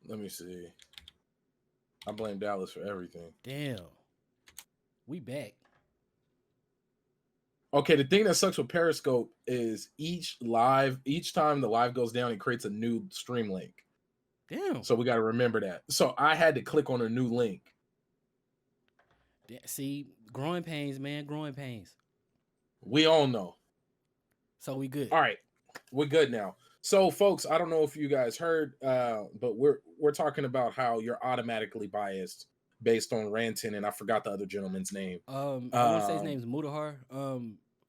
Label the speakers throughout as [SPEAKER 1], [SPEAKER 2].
[SPEAKER 1] Let me see. I blame Dallas for everything.
[SPEAKER 2] Damn. We back.
[SPEAKER 1] Okay, the thing that sucks with Periscope is each time the live goes down, it creates a new stream link.
[SPEAKER 2] Damn.
[SPEAKER 1] So we got to remember that. So I had to click on a new link.
[SPEAKER 2] See, growing pains, man, growing pains.
[SPEAKER 1] We all know.
[SPEAKER 2] So we good.
[SPEAKER 1] All right, we're good now. So, folks, I don't know if you guys heard, but we're talking about how you're automatically biased based on ranting, and I forgot the other gentleman's name.
[SPEAKER 2] I want to say his name's Mudahar.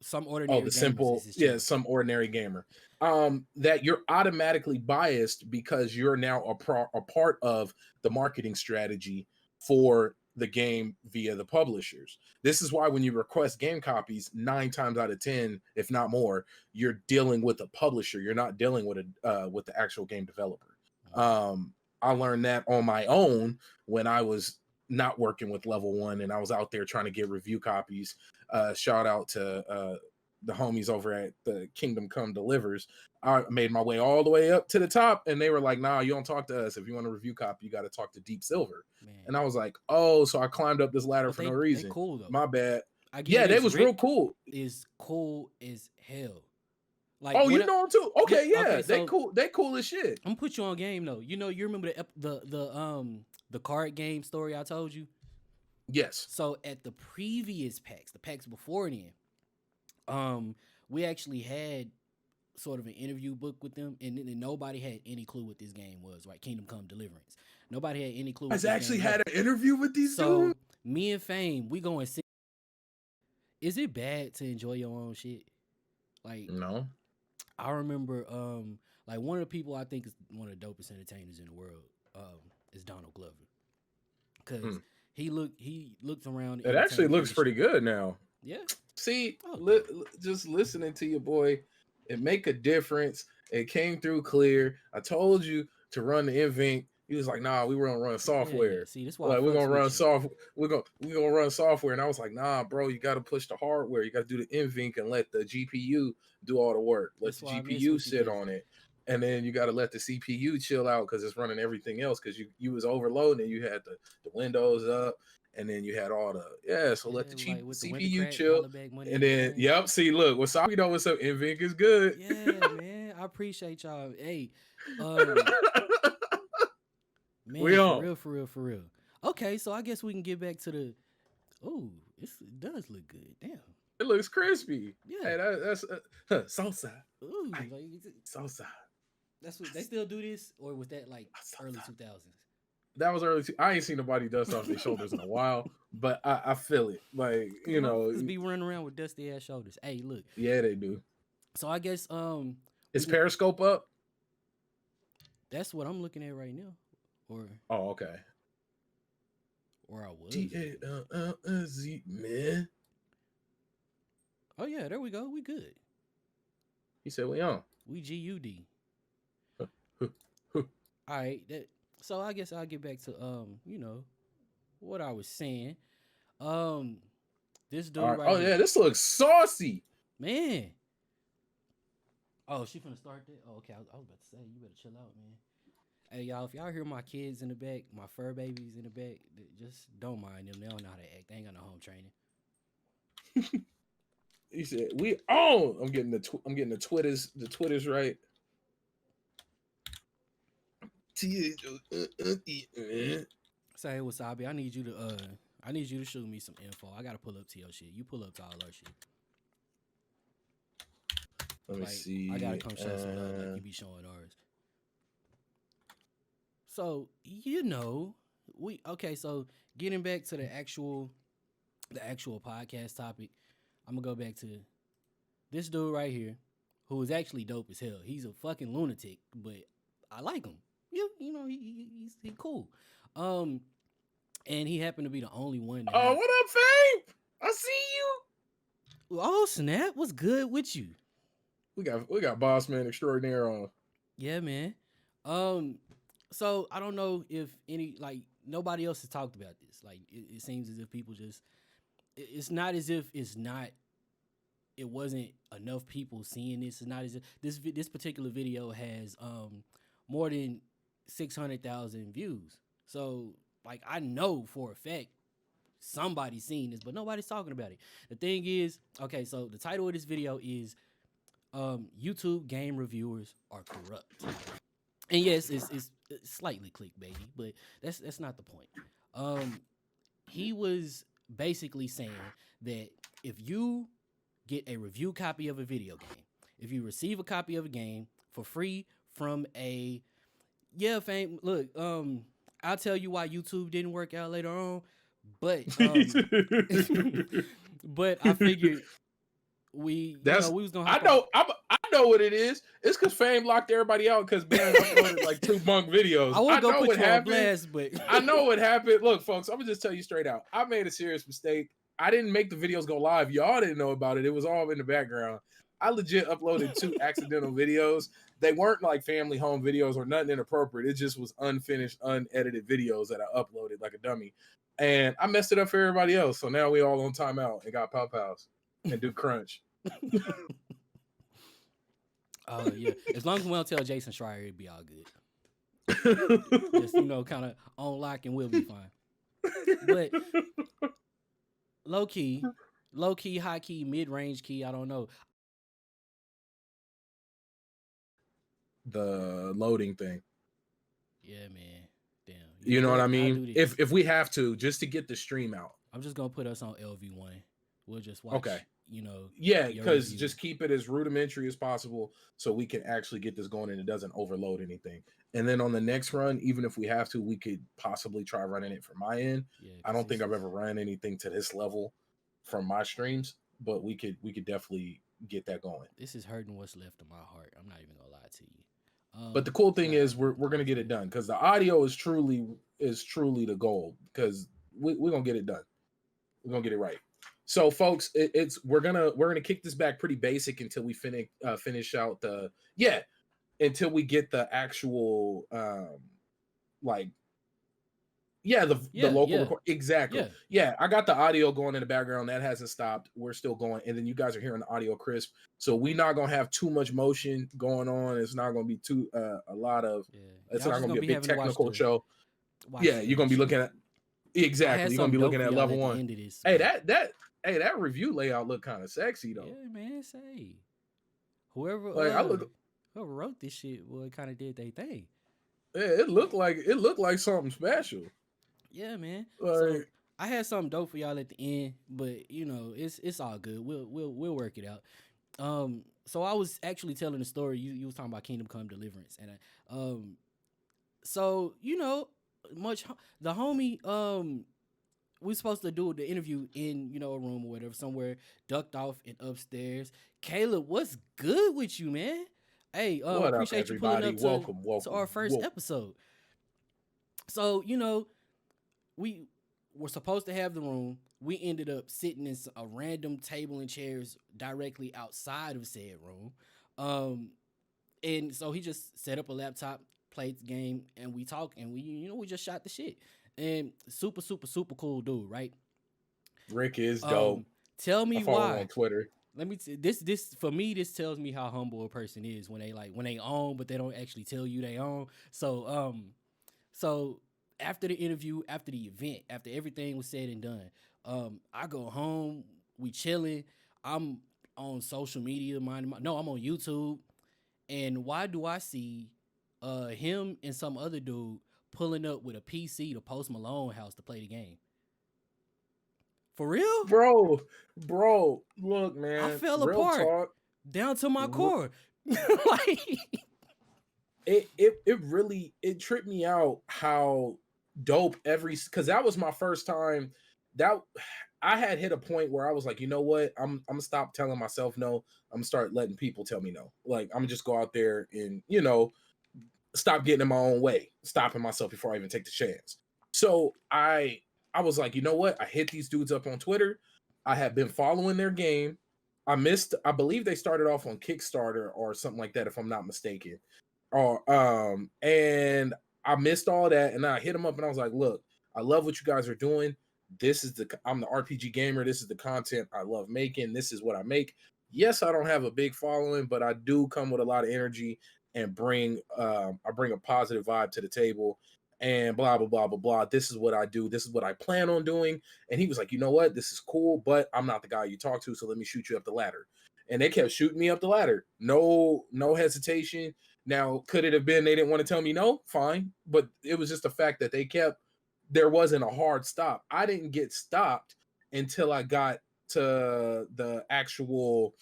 [SPEAKER 2] Some ordinary.
[SPEAKER 1] The simple, some ordinary gamer. That you're automatically biased because you're now a part of the marketing strategy for the game via the publishers. This is why when you request game copies, 9 times out of 10, if not more, you're dealing with a publisher. You're not dealing with the actual game developer. I learned that on my own when I was not working with Level 1 and I was out there trying to get review copies. Shout out to the homies over at the Kingdom Come Delivers. I made my way all the way up to the top and they were like, nah, you don't talk to us. If you want a review copy, you got to talk to Deep Silver. Man. And I was like, oh, so I climbed up this ladder for no reason.
[SPEAKER 2] Cool, though.
[SPEAKER 1] My bad. Yeah, they was real cool.
[SPEAKER 2] Is cool as hell.
[SPEAKER 1] Like, oh, you know them too? Okay, yeah. Okay, so they cool as shit.
[SPEAKER 2] I'm gonna put you on game though. You know, you remember the card game story I told you?
[SPEAKER 1] Yes.
[SPEAKER 2] So at the previous packs, the packs before then, we actually had sort of an interview book with them, and nobody had any clue what this game was, right? Kingdom Come Deliverance. Nobody had any clue.
[SPEAKER 1] I actually had an interview with these dudes.
[SPEAKER 2] So me and Fame, we going. Is it bad to enjoy your own shit? Like,
[SPEAKER 1] no.
[SPEAKER 2] I remember, like one of the people I think is one of the dopest entertainers in the world, is Donald Glover, because he looked around.
[SPEAKER 1] It actually looks pretty good now.
[SPEAKER 2] Yeah.
[SPEAKER 1] See, just listening to your boy, it make a difference. It came through clear. I told you to run the invent. He was like, "Nah, we were gonna run software.
[SPEAKER 2] Yeah. See, that's why
[SPEAKER 1] like, we're gonna run software. We're gonna run software." And I was like, "Nah, bro, you got to push the hardware. You got to do the invent and let the GPU do all the work. Let the GPU sit on it, and then you got to let the CPU chill out because it's running everything else. Because you was overloading and you had the windows up, and then you had all the So let the CPU chill, and then See, look, Wasabi know what's up. Invent is good.
[SPEAKER 2] Yeah, man, I appreciate y'all. Hey, man, for real. Okay, so I guess we can get back to the. Oh, it does look good. Damn,
[SPEAKER 1] it looks crispy.
[SPEAKER 2] Yeah,
[SPEAKER 1] hey, that's salsa.
[SPEAKER 2] Ooh,
[SPEAKER 1] salsa.
[SPEAKER 2] That's what they still do this, or was that like early 2000s?
[SPEAKER 1] That was early. I ain't seen nobody dust off their shoulders in a while, but I feel it. Like, you know,
[SPEAKER 2] just be running around with dusty ass shoulders. Hey, look.
[SPEAKER 1] Yeah, they do.
[SPEAKER 2] So I guess
[SPEAKER 1] is Periscope up?
[SPEAKER 2] That's what I'm looking at right now.
[SPEAKER 1] Okay.
[SPEAKER 2] Or I was.
[SPEAKER 1] DallazMan, man.
[SPEAKER 2] Oh yeah, there we go. We good.
[SPEAKER 1] He said we on.
[SPEAKER 2] We GUD. All right. So I guess I'll get back to you know, what I was saying. This dude right
[SPEAKER 1] here. Yeah, this looks saucy.
[SPEAKER 2] Man. Oh, she finna start that? Oh, okay. I was about to say, you better chill out, man. Hey, y'all, if y'all hear my kids in the back, my fur babies in the back, just don't mind them. They don't know how to act. They ain't got no home training.
[SPEAKER 1] He said, "We on." I'm getting the Twitters right.
[SPEAKER 2] Say, hey, Wasabi, I need you to shoot me some info. I gotta pull up to your shit. You pull up to all our shit.
[SPEAKER 1] Let me see.
[SPEAKER 2] I gotta come show some love like you be showing ours. So, you know, so getting back to the actual podcast topic, I'm gonna go back to this dude right here, who is actually dope as hell. He's a fucking lunatic, but I like him. You know, he's cool. And he happened to be the only one.
[SPEAKER 1] What up, Fame? I see
[SPEAKER 2] you. Oh, snap. What's good with you?
[SPEAKER 1] We got Boss Man Extraordinaire on.
[SPEAKER 2] Yeah, man. So I don't know if nobody else has talked about this. Like, it seems as if people just, it's not as if it wasn't enough people seeing this. It's not as if this particular video has more than 600,000 views. So like I know for a fact somebody's seen this, but nobody's talking about it. The thing is, okay, so the title of this video is YouTube game reviewers are corrupt. And yes, it's slightly clickbaity, but that's not the point. He was basically saying that if you get a review copy of a video game, if you receive a copy of a game for free from a fame, look, I'll tell you why YouTube didn't work out later on, but but I figured we was gonna hop on.
[SPEAKER 1] I know what it is. It's because Fame locked everybody out because Ben uploaded like 2 bunk videos.
[SPEAKER 2] I won't go
[SPEAKER 1] know
[SPEAKER 2] put
[SPEAKER 1] what
[SPEAKER 2] you
[SPEAKER 1] happened.
[SPEAKER 2] on blast, but
[SPEAKER 1] I know what happened. Look, folks, I'm gonna just tell you straight out. I made a serious mistake. I didn't make the videos go live. Y'all didn't know about it. It was all in the background. I legit uploaded 2 accidental videos. They weren't like family home videos or nothing inappropriate. It just was unfinished, unedited videos that I uploaded like a dummy. And I messed it up for everybody else. So now we all on timeout and got pop house and do crunch.
[SPEAKER 2] Oh yeah. As long as we don't tell Jason Schreier, it'd be all good. Just kind of on lock and we'll be fine. But low key, high key, mid range key, I don't know.
[SPEAKER 1] The loading thing.
[SPEAKER 2] Yeah, man. Damn.
[SPEAKER 1] You know what I mean? If we have to, just to get the stream out.
[SPEAKER 2] I'm just gonna put us on LV1. We'll just watch.
[SPEAKER 1] Okay.
[SPEAKER 2] Yeah,
[SPEAKER 1] because just keep it as rudimentary as possible so we can actually get this going and it doesn't overload anything. And then on the next run, even if we have to, we could possibly try running it from my end. Yeah, I don't think I've ever run anything to this level from my streams, but we could definitely get that going.
[SPEAKER 2] This is hurting what's left of my heart. I'm not even gonna lie to you.
[SPEAKER 1] But the cool thing is we're gonna get it done because the audio is truly the goal because we're gonna get it done. We're gonna get it right. So, folks, we're gonna kick this back pretty basic until we finish out until we get the actual the local record. Exactly. Yeah, I got the audio going in the background. That hasn't stopped. We're still going, and then you guys are hearing the audio crisp. So we're not gonna have too much motion going on. It's not gonna be a lot of. It's not gonna be a big technical show. Yeah, you're gonna be looking at. Exactly, you're gonna be looking at level 1. Hey, that review layout looked kind of sexy though.
[SPEAKER 2] Yeah, man. Say, whoever wrote this shit, it kind of did their thing.
[SPEAKER 1] Yeah, it looked like something special.
[SPEAKER 2] Yeah, man. So I had something dope for y'all at the end, but it's all good. We'll work it out. So I was actually telling the story. You was talking about Kingdom Come Deliverance, and so the homie we supposed to do the interview in a room or whatever somewhere, ducked off and upstairs. Caleb, what's good with you, man? Hey, appreciate you pulling up to our first episode. So we were supposed to have the room. We ended up sitting in a random table and chairs directly outside of said room. And so he just set up a laptop, played the game, and we talked, and we just shot the shit. And super, super, super cool dude, right?
[SPEAKER 1] Rick is dope.
[SPEAKER 2] Tell me why
[SPEAKER 1] on Twitter.
[SPEAKER 2] Let me this for me. This tells me how humble a person is when they own, but they don't actually tell you they own. So so after the interview, after the event, after everything was said and done, I go home. We chilling. I'm on social media. I'm on YouTube. And why do I see him and some other dude pulling up with a PC to Post Malone house to play the game? For real?
[SPEAKER 1] Bro, look, man.
[SPEAKER 2] I fell apart down to my core.
[SPEAKER 1] It really tripped me out how dope because that was my first time that I had hit a point where I was like, you know what? I'm gonna stop telling myself no. I'm gonna start letting people tell me no. Like, I'm gonna just go out there and, stop getting in my own way, stopping myself before I even take the chance. So I was like, you know what? I hit these dudes up on Twitter. I had been following their game. I believe they started off on Kickstarter or something like that, if I'm not mistaken. And I missed all that, and I hit them up and I was like, look, I love what you guys are doing. I'm the RPG gamer. This is the content I love making. This is what I make. Yes, I don't have a big following, but I do come with a lot of energy. and bring I bring a positive vibe to the table and blah blah blah blah blah. This is what I do. This is what I plan on doing. And he was like, you know what? This is cool, but I'm not the guy you talk to, so let me shoot you up the ladder. And they kept shooting me up the ladder. No hesitation. Now, could it have been they didn't want to tell me no? Fine. But it was just the fact that there wasn't a hard stop. I didn't get stopped until I got to the actual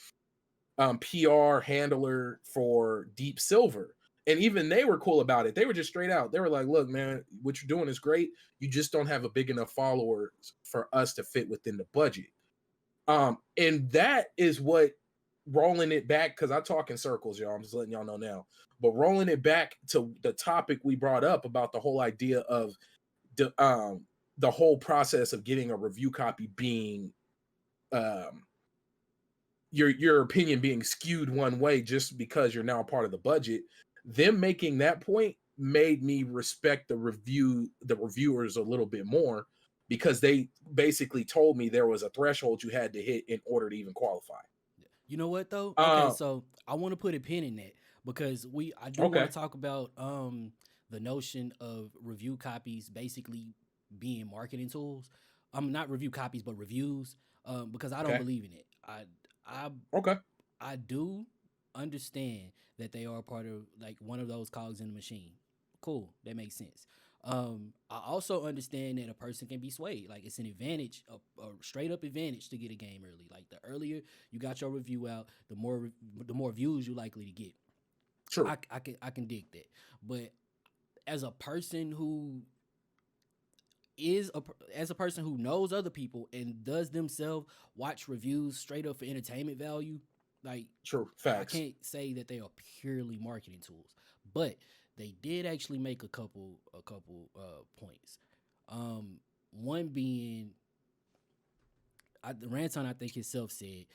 [SPEAKER 1] PR handler for Deep Silver. And even they were cool about it. They were just straight out. They were like, look, man, what you're doing is great. You just don't have a big enough followers for us to fit within the budget. And that is what rolling it back, because I talk in circles, y'all. I'm just letting y'all know now. But rolling it back to the topic we brought up about the whole idea of the whole process of getting a review copy being your opinion being skewed one way just because you're now a part of the budget. Them making that point made me respect the reviewers a little bit more, because they basically told me there was a threshold you had to hit in order to even qualify.
[SPEAKER 2] You know what though? Okay, so I want to put a pin in that, because I do want to talk about the notion of review copies basically being marketing tools. Not review copies, but reviews. Because I don't believe in it. I do understand that they are part of, like, one of those cogs in the machine. Cool, that makes sense. I also understand that a person can be swayed. Like, it's an advantage, a straight up advantage to get a game early. Like, the earlier you got your review out, the more views you're likely to get.
[SPEAKER 1] True.
[SPEAKER 2] I can dig that. But as a person who knows other people and does themselves watch reviews straight up for entertainment value, like,
[SPEAKER 1] true facts.
[SPEAKER 2] I can't say that they are purely marketing tools, but they did actually make a couple points. One being, Ranton, I think himself said,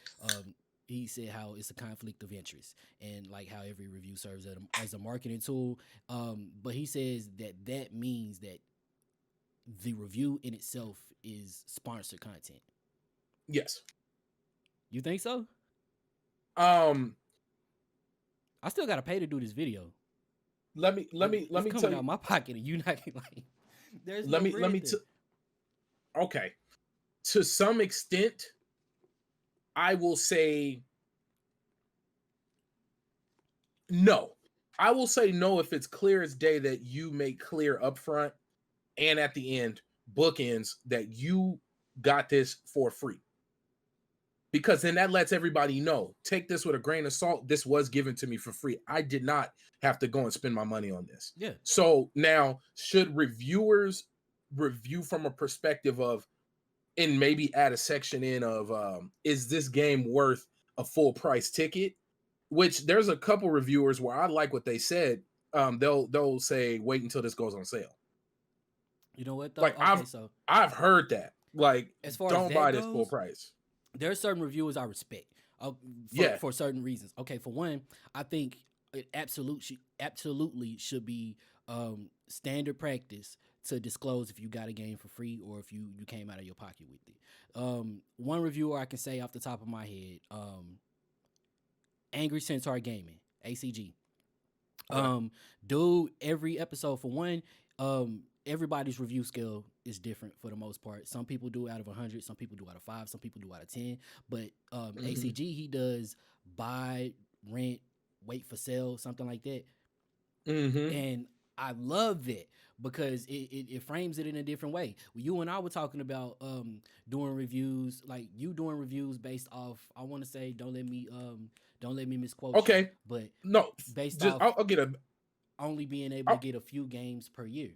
[SPEAKER 2] he said how it's a conflict of interest and like how every review serves as a marketing tool. But he says that means that the review in itself is sponsored content.
[SPEAKER 1] Yes.
[SPEAKER 2] You think so? I still gotta pay to do this video.
[SPEAKER 1] Let me
[SPEAKER 2] it's
[SPEAKER 1] tell
[SPEAKER 2] coming
[SPEAKER 1] you.
[SPEAKER 2] out my pocket, and you not like. There's
[SPEAKER 1] okay. To some extent, I will say no. I will say no if it's clear as day that you make clear upfront and at the end bookends that you got this for free. Because then that lets everybody know, take this with a grain of salt. This was given to me for free. I did not have to go and spend my money on this.
[SPEAKER 2] Yeah.
[SPEAKER 1] So now, should reviewers review from a perspective of, and maybe add a section in of, is this game worth a full price ticket? Which there's a couple reviewers where I like what they said. They'll say, wait until this goes on sale.
[SPEAKER 2] You know what though?
[SPEAKER 1] Like, I've heard that. Like,
[SPEAKER 2] as far
[SPEAKER 1] don't
[SPEAKER 2] as
[SPEAKER 1] buy
[SPEAKER 2] goes,
[SPEAKER 1] this full price.
[SPEAKER 2] There are certain reviewers I respect for certain reasons. Okay, for one, I think it absolutely should be standard practice to disclose if you got a game for free or if you came out of your pocket with it. One reviewer I can say off the top of my head, Angry Centaur Gaming, ACG. Dude, every episode, for one, everybody's review scale is different for the most part. Some people do out of 100, some people do out of 5, some people do out of 10. But ACG, he does buy, rent, wait for sale, something like that. And I love that because it frames it in a different way. You and I were talking about doing reviews, like you doing reviews based off, I want to say, don't let me misquote.
[SPEAKER 1] Okay,
[SPEAKER 2] you, but
[SPEAKER 1] no,
[SPEAKER 2] based off,
[SPEAKER 1] I'll get
[SPEAKER 2] only being able to get a few games per year.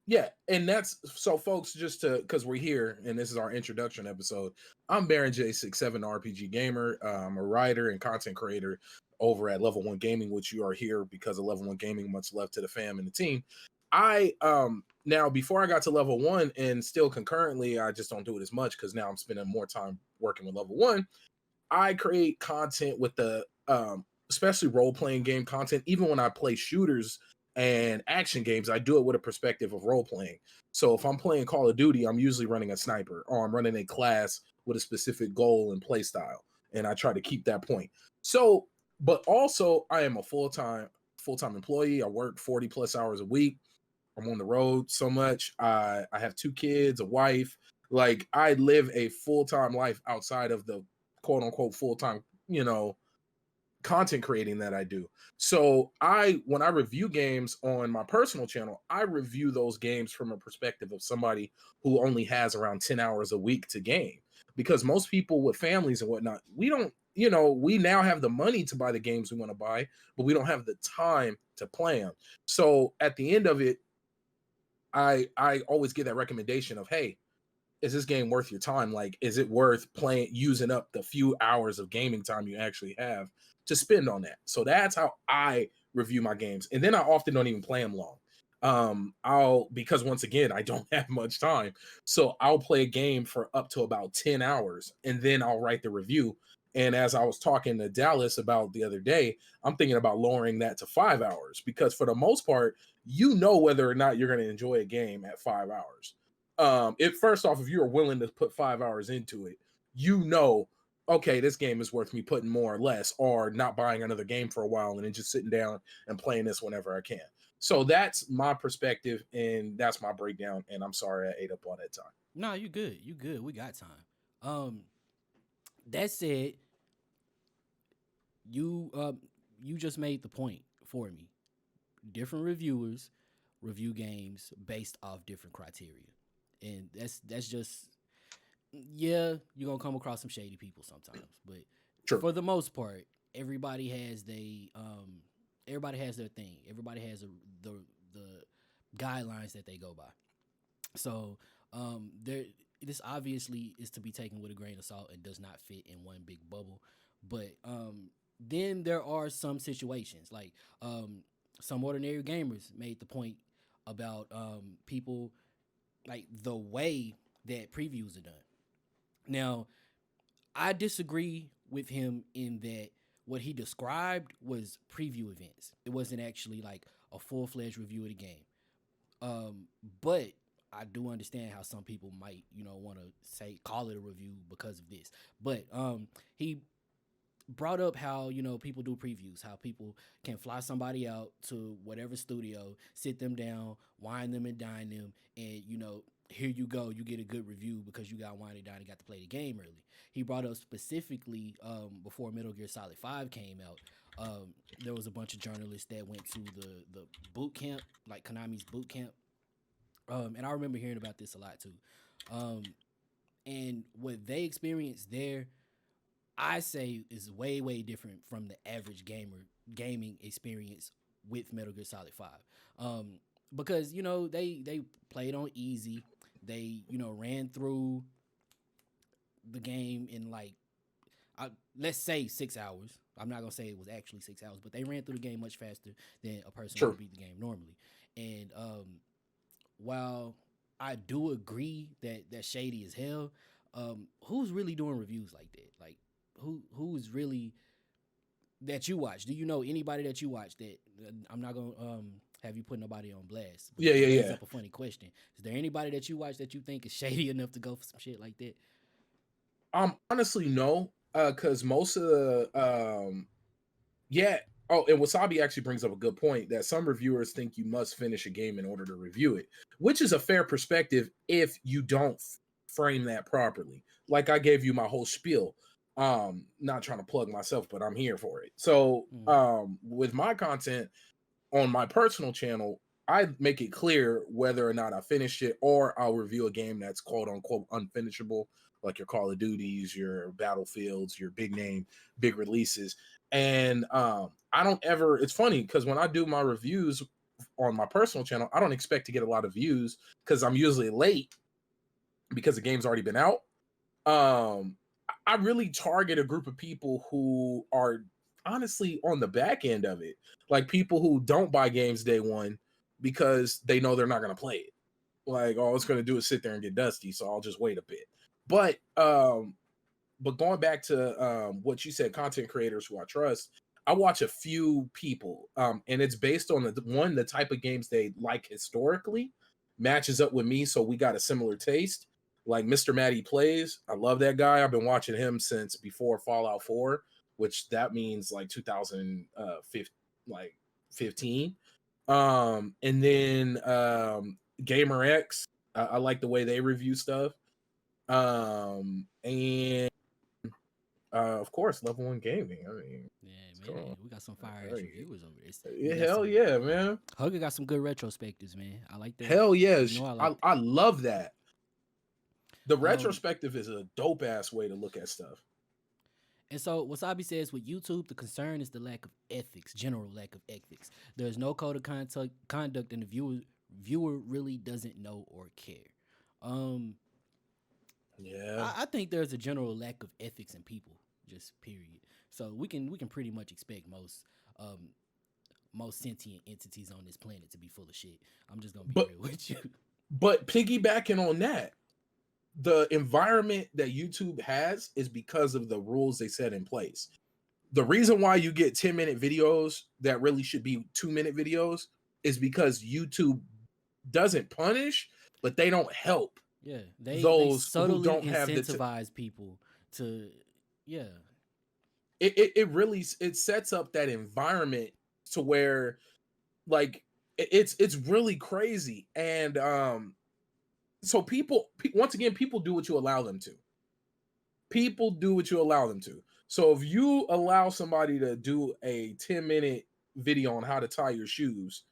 [SPEAKER 1] Yeah, and that's so, folks, just to, because we're here and this is our introduction episode. I'm Baron J67 RPG Gamer. I'm a writer and content creator over at Level 1 Gaming, which you are here because of Level 1 Gaming. Much love to the fam and the team. I now, before I got to Level 1, and still concurrently, I just don't do it as much because now I'm spending more time working with Level 1. I create content with the especially role-playing game content. Even when I play shooters and action games, I do it with a perspective of role-playing. So if I'm playing Call of Duty, I'm usually running a sniper, or I'm running a class with a specific goal and play style, and I try to keep that point. So, but also I am a full-time full-time employee. I work 40 plus hours a week. I'm on the road so much. I have 2 kids, a wife. Like, I live a full-time life outside of the quote unquote full-time, content creating that I do. So when I review games on my personal channel, I review those games from a perspective of somebody who only has around 10 hours a week to game. Because most people with families and whatnot, we don't, we now have the money to buy the games we want to buy, but we don't have the time to play them. So at the end of it, I always get that recommendation of, hey, is this game worth your time? Like, is it worth using up the few hours of gaming time you actually have to spend on that? So that's how I review my games. And then I often don't even play them long. Because once again, I don't have much time. So I'll play a game for up to about 10 hours and then I'll write the review. And as I was talking to Dallas about the other day, I'm thinking about lowering that to 5 hours because for the most part, whether or not you're going to enjoy a game at 5 hours. First off, if you're willing to put 5 hours into it, okay, this game is worth me putting more or less, or not buying another game for a while and then just sitting down and playing this whenever I can. So that's my perspective and that's my breakdown. And I'm sorry I ate up all that time.
[SPEAKER 2] No, you good. You good. We got time. That said, you just made the point for me. Different reviewers review games based off different criteria. And that's just, yeah, you're gonna come across some shady people sometimes, but
[SPEAKER 1] Sure.
[SPEAKER 2] For the most part, everybody has their thing. Everybody has the guidelines that they go by. So this obviously is to be taken with a grain of salt and does not fit in one big bubble. But then there are some situations like some ordinary gamers made the point about people, like the way that previews are done. Now, I disagree with him in that what he described was preview events. It wasn't actually like a full-fledged review of the game. But I do understand how some people might, want to call it a review because of this. But he brought up how, people do previews, how people can fly somebody out to whatever studio, sit them down, wine them and dine them, and, here you go, you get a good review because you got wined down and got to play the game early. He brought up specifically before Metal Gear Solid 5 came out, there was a bunch of journalists that went to the boot camp, like Konami's boot camp. And I remember hearing about this a lot too. And what they experienced there, I say, is way, way different from the average gaming experience with Metal Gear Solid 5. Because, they played on easy. They, ran through the game in let's say 6 hours. I'm not going to say it was actually 6 hours, but they ran through the game much faster than a person would beat the game normally. And while I do agree that that's shady as hell, who's really doing reviews like that? Like, who's really that you watch? Do you know anybody that you watch that? I'm not gonna have you put nobody on blast.
[SPEAKER 1] Yeah.
[SPEAKER 2] That's up a funny question. Is there anybody that you watch that you think is shady enough to go for some shit like that?
[SPEAKER 1] Honestly, no. Because most of the yeah. Oh, and Wasabi actually brings up a good point that some reviewers think you must finish a game in order to review it, which is a fair perspective if you don't frame that properly. Like I gave you my whole spiel. Not trying to plug myself, but I'm here for it. So with my content on my personal channel, I make it clear whether or not I finished it, or I'll review a game that's quote unquote unfinishable, like your Call of Duties, your Battlefields, your big name, big releases. And I don't ever, it's funny because when I do my reviews on my personal channel, I don't expect to get a lot of views because I'm usually late because the game's already been out. I really target a group of people who are honestly on the back end of it, like people who don't buy games day one because they know they're not going to play it. Like, all it's going to do is sit there and get dusty, so I'll just wait a bit. But going back to what you said, content creators who I trust, I watch a few people, and it's based on the type of games they like historically matches up with me, so we got a similar taste. Like Mr. Matty Plays, I love that guy. I've been watching him since before Fallout 4, which that means like 2015, like 15. And then Gamer X, I like the way they review stuff. And of course, Level One Gaming. I mean,
[SPEAKER 2] Yeah, man, we got some fire ass reviewers over this.
[SPEAKER 1] Yeah, hell yeah, man.
[SPEAKER 2] Hugger got some good retrospectives, man. I like that.
[SPEAKER 1] Hell yeah,
[SPEAKER 2] you know,
[SPEAKER 1] I love that. The retrospective is a dope ass way to look at stuff.
[SPEAKER 2] And so Wasabi says with YouTube, the concern is the lack of ethics, general lack of ethics. There's no code of conduct, and the viewer really doesn't know or care.
[SPEAKER 1] Yeah,
[SPEAKER 2] I think there's a general lack of ethics in people, just period. So we can pretty much expect most sentient entities on this planet to be full of shit. I'm just gonna be real with you.
[SPEAKER 1] But piggybacking on that, the environment that YouTube has is because of the rules they set in place. The reason why you get 10-minute videos that really should be 2-minute videos is because YouTube doesn't punish, but they don't help.
[SPEAKER 2] Yeah,
[SPEAKER 1] they
[SPEAKER 2] subtly
[SPEAKER 1] who don't
[SPEAKER 2] incentivize people to, yeah.
[SPEAKER 1] It really sets up that environment to where, like, it's really crazy. And so people, once again, people do what you allow them to. People do what you allow them to. So if you allow somebody to do a 10-minute video on how to tie your shoes,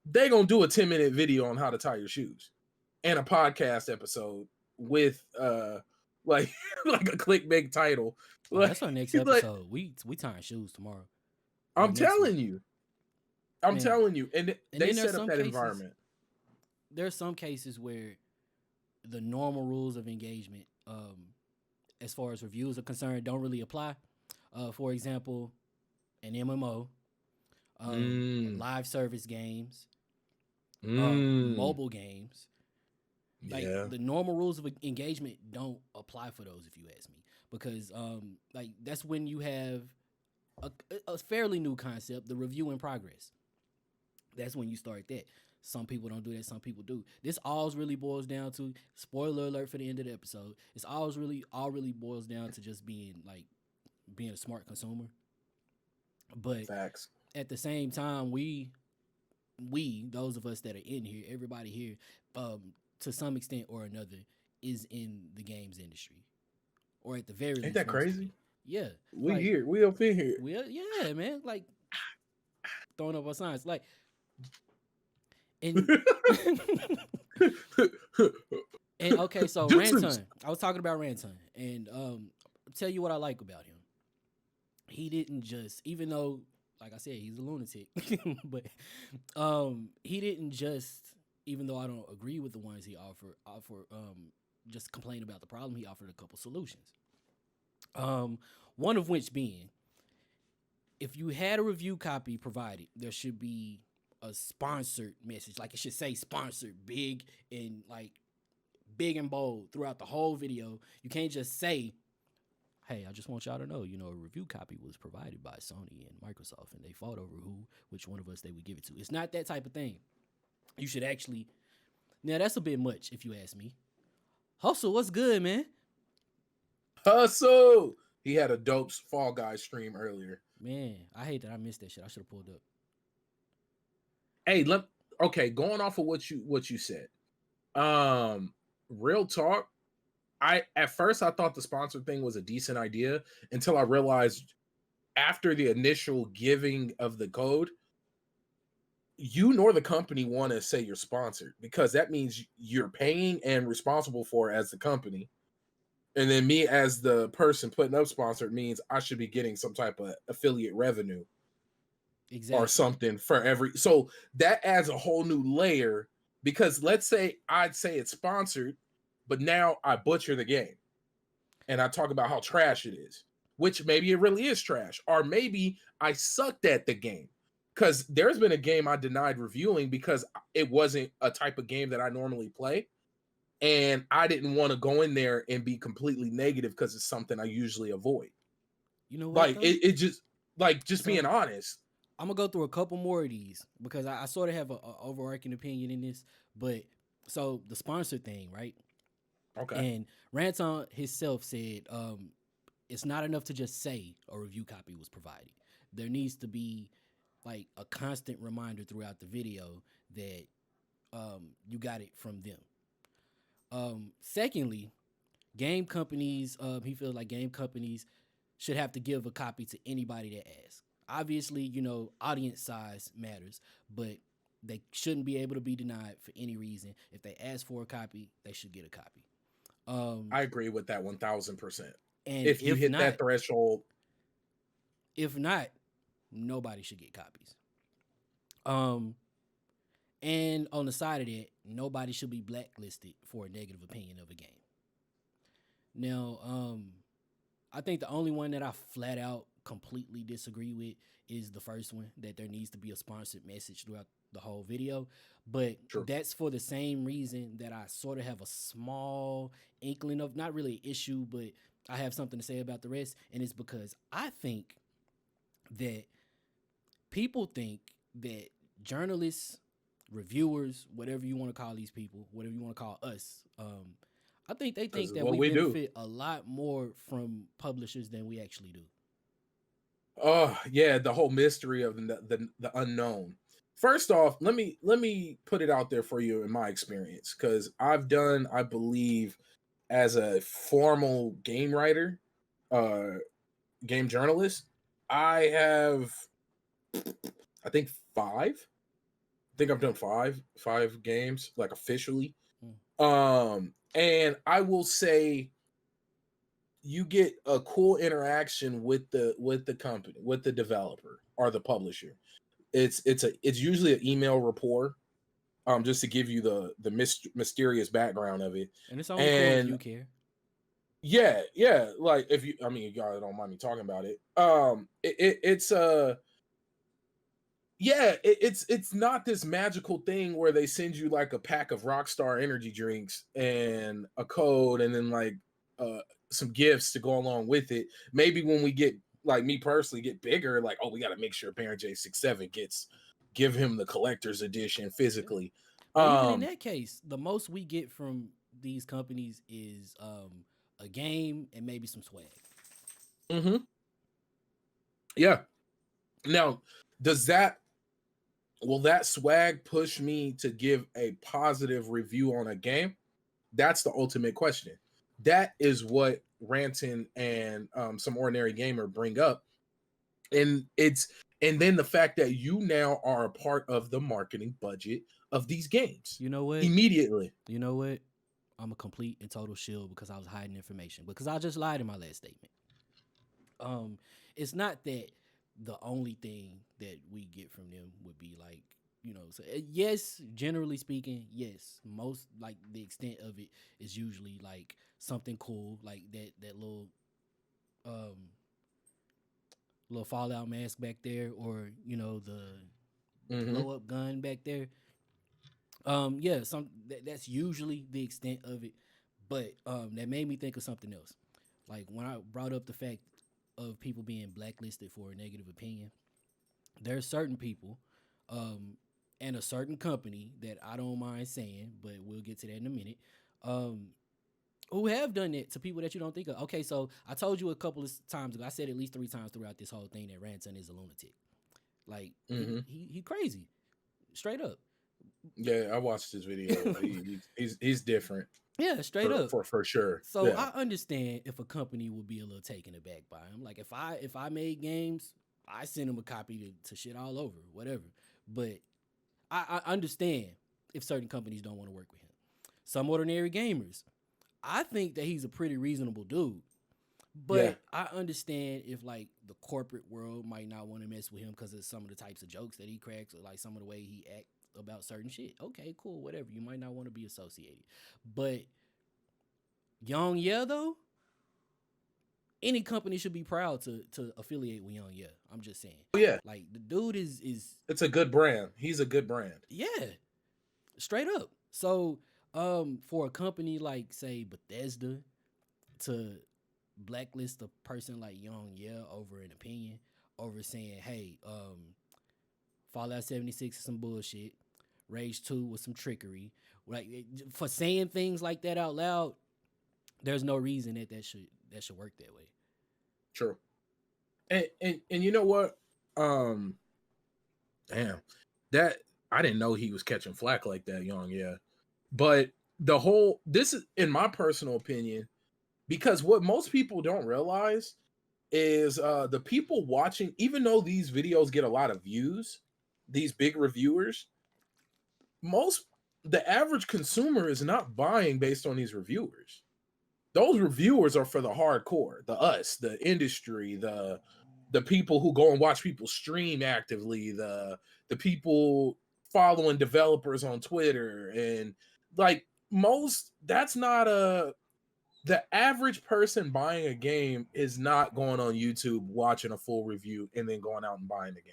[SPEAKER 1] they're gonna do a 10-minute video on how to tie your shoes and a podcast episode with like like a clickbait title.
[SPEAKER 2] That's our next episode. We tying shoes tomorrow.
[SPEAKER 1] I'm telling you. I'm telling you. And they set up that environment.
[SPEAKER 2] There's some cases where the normal rules of engagement, as far as reviews are concerned, don't really apply. For example, an MMO, live service games, mobile games. Like the normal rules of engagement don't apply for those, if you ask me, because like that's when you have a fairly new concept, the review in progress. That's when you start that. Some people don't do that. Some people do. This all really boils down to, spoiler alert for the end of the episode, it's all really boils down to just being a smart consumer. But
[SPEAKER 1] facts.
[SPEAKER 2] At the same time, we those of us that are in here, everybody here, to some extent or another, is in the games industry, or at the very least.
[SPEAKER 1] Ain't that crazy?
[SPEAKER 2] Yeah,
[SPEAKER 1] we here, we up in here.
[SPEAKER 2] Yeah, man, like throwing up our signs, like. And and okay, so Ranton, I was talking about Ranton, and I'll tell you what I like about him. He didn't just, even though, like I said, he's a lunatic, but he didn't just, even though I don't agree with the ones he offer just complain about the problem. He offered a couple solutions. One of which being, if you had a review copy provided, there should be a sponsored message. Like, it should say sponsored big and bold throughout the whole video. You can't just say, hey, I just want y'all to know, a review copy was provided by Sony and Microsoft, and they fought over which one of us they would give it to. It's not that type of thing. You should actually, now that's a bit much if you ask me. Hustle, what's good, man?
[SPEAKER 1] Hustle! He had a dope Fall Guys stream earlier.
[SPEAKER 2] Man, I hate that I missed that shit. I should have pulled up.
[SPEAKER 1] Hey, going off of what you said. Real talk. At first I thought the sponsor thing was a decent idea until I realized after the initial giving of the code, you nor the company want to say you're sponsored, because that means you're paying and responsible for it as the company. And then me as the person putting up sponsored means I should be getting some type of affiliate revenue. Exactly. Or something for every, so that adds a whole new layer, because let's say I'd say it's sponsored, but now I butcher the game and I talk about how trash it is, which maybe it really is trash, or maybe I sucked at the game, because there's been a game I denied reviewing because it wasn't a type of game that I normally play, and I didn't want to go in there and be completely negative because it's something I usually avoid.
[SPEAKER 2] You know what?
[SPEAKER 1] Like it just so, being honest.
[SPEAKER 2] I'm gonna go through a couple more of these because I sort of have an overarching opinion in this. But so the sponsor thing, right?
[SPEAKER 1] Okay.
[SPEAKER 2] And Ranton himself said it's not enough to just say a review copy was provided. There needs to be like a constant reminder throughout the video that you got it from them. Secondly, game companies, he feels like game companies should have to give a copy to anybody that asks. Obviously, audience size matters, but they shouldn't be able to be denied for any reason. If they ask for a copy, they should get a copy.
[SPEAKER 1] I agree with that 1000%.
[SPEAKER 2] And
[SPEAKER 1] If you hit that threshold,
[SPEAKER 2] if not, nobody should get copies. And on the side of that, nobody should be blacklisted for a negative opinion of a game. Now, I think the only one that I flat out completely disagree with is the first one, that there needs to be a sponsored message throughout the whole video. But
[SPEAKER 1] True.
[SPEAKER 2] That's for the same reason that I sort of have a small inkling of, not really an issue, but I have something to say about the rest. And it's because I think that people think that journalists, reviewers, whatever you want to call these people, whatever you want to call us, I think they think that we benefit a lot more from publishers than we actually do.
[SPEAKER 1] Oh yeah, the whole mystery of the unknown. First off, let me put it out there for you in my experience, because I've done, I believe, as a formal game writer, game journalist, I have, I think five. I think I've done five games, like, officially. And I will say, you get a cool interaction with the company, with the developer or the publisher. It's usually an email rapport, just to give you the mysterious background of it.
[SPEAKER 2] And it's only cool if you care.
[SPEAKER 1] Yeah, like, if you, I mean, y'all don't mind me talking about it. It's not this magical thing where they send you like a pack of Rockstar energy drinks and a code, and then like some gifts to go along with it. Maybe when we get, like, me personally, get bigger, like, oh, we got to make sure Baron J67 give him the collector's edition physically.
[SPEAKER 2] Well, even in that case, the most we get from these companies is a game and maybe some swag.
[SPEAKER 1] Mm-hmm. Yeah. Now, will that swag push me to give a positive review on a game? That's the ultimate question. That is what Ranton and Some Ordinary Gamer bring up. And then the fact that you now are a part of the marketing budget of these games.
[SPEAKER 2] You know what?
[SPEAKER 1] Immediately.
[SPEAKER 2] You know what? I'm a complete and total shield because I was hiding information. Because I just lied in my last statement. It's not that the only thing that we get from them would be like, so yes, generally speaking, yes, most, like, the extent of it is usually like something cool, like that little Fallout mask back there, or the blow up gun back there. Yeah, that's usually the extent of it. But that made me think of something else. Like, when I brought up the fact of people being blacklisted for a negative opinion, there are certain people and a certain company that I don't mind saying, but we'll get to that in a minute, who have done it to people that you don't think of. Okay, so I told you a couple of times ago, I said at least 3 times throughout this whole thing, that Ranton is a lunatic. Like, he crazy, straight up.
[SPEAKER 1] Yeah, I watched his video. he's different.
[SPEAKER 2] Yeah, straight up,
[SPEAKER 1] for sure.
[SPEAKER 2] So
[SPEAKER 1] yeah.
[SPEAKER 2] I understand if a company would be a little taken aback by him. Like, if I made games, I send him a copy to shit all over, whatever. But I understand if certain companies don't want to work with him. Some Ordinary Gamers, I think that he's a pretty reasonable dude. But I understand if, like, the corporate world might not want to mess with him because of some of the types of jokes that he cracks, or like some of the way he acts about certain shit. Okay, cool, whatever. You might not want to be associated. But Young Yeah, though, any company should be proud to affiliate with Young Yeah. I'm just saying.
[SPEAKER 1] Oh, yeah.
[SPEAKER 2] Like, the dude is
[SPEAKER 1] it's a good brand. He's a good brand.
[SPEAKER 2] Yeah. Straight up. So, for a company like, say, Bethesda to blacklist a person like Young Yeah over an opinion, over saying, hey, Fallout 76 is some bullshit, Rage 2 was some trickery, like, for saying things like that out loud, there's no reason that should work that way.
[SPEAKER 1] True. And you know what? Damn, that I didn't know he was catching flack like that young. Yeah, but this is, in my personal opinion, because what most people don't realize is the people watching, even though these videos get a lot of views, these big reviewers, most the average consumer is not buying based on these reviewers. Those reviewers are for the hardcore, the us, the industry, the people who go and watch people stream actively, the people following developers on Twitter, and like most that's not a the average person buying a game is not going on YouTube watching a full review and then going out and buying the game.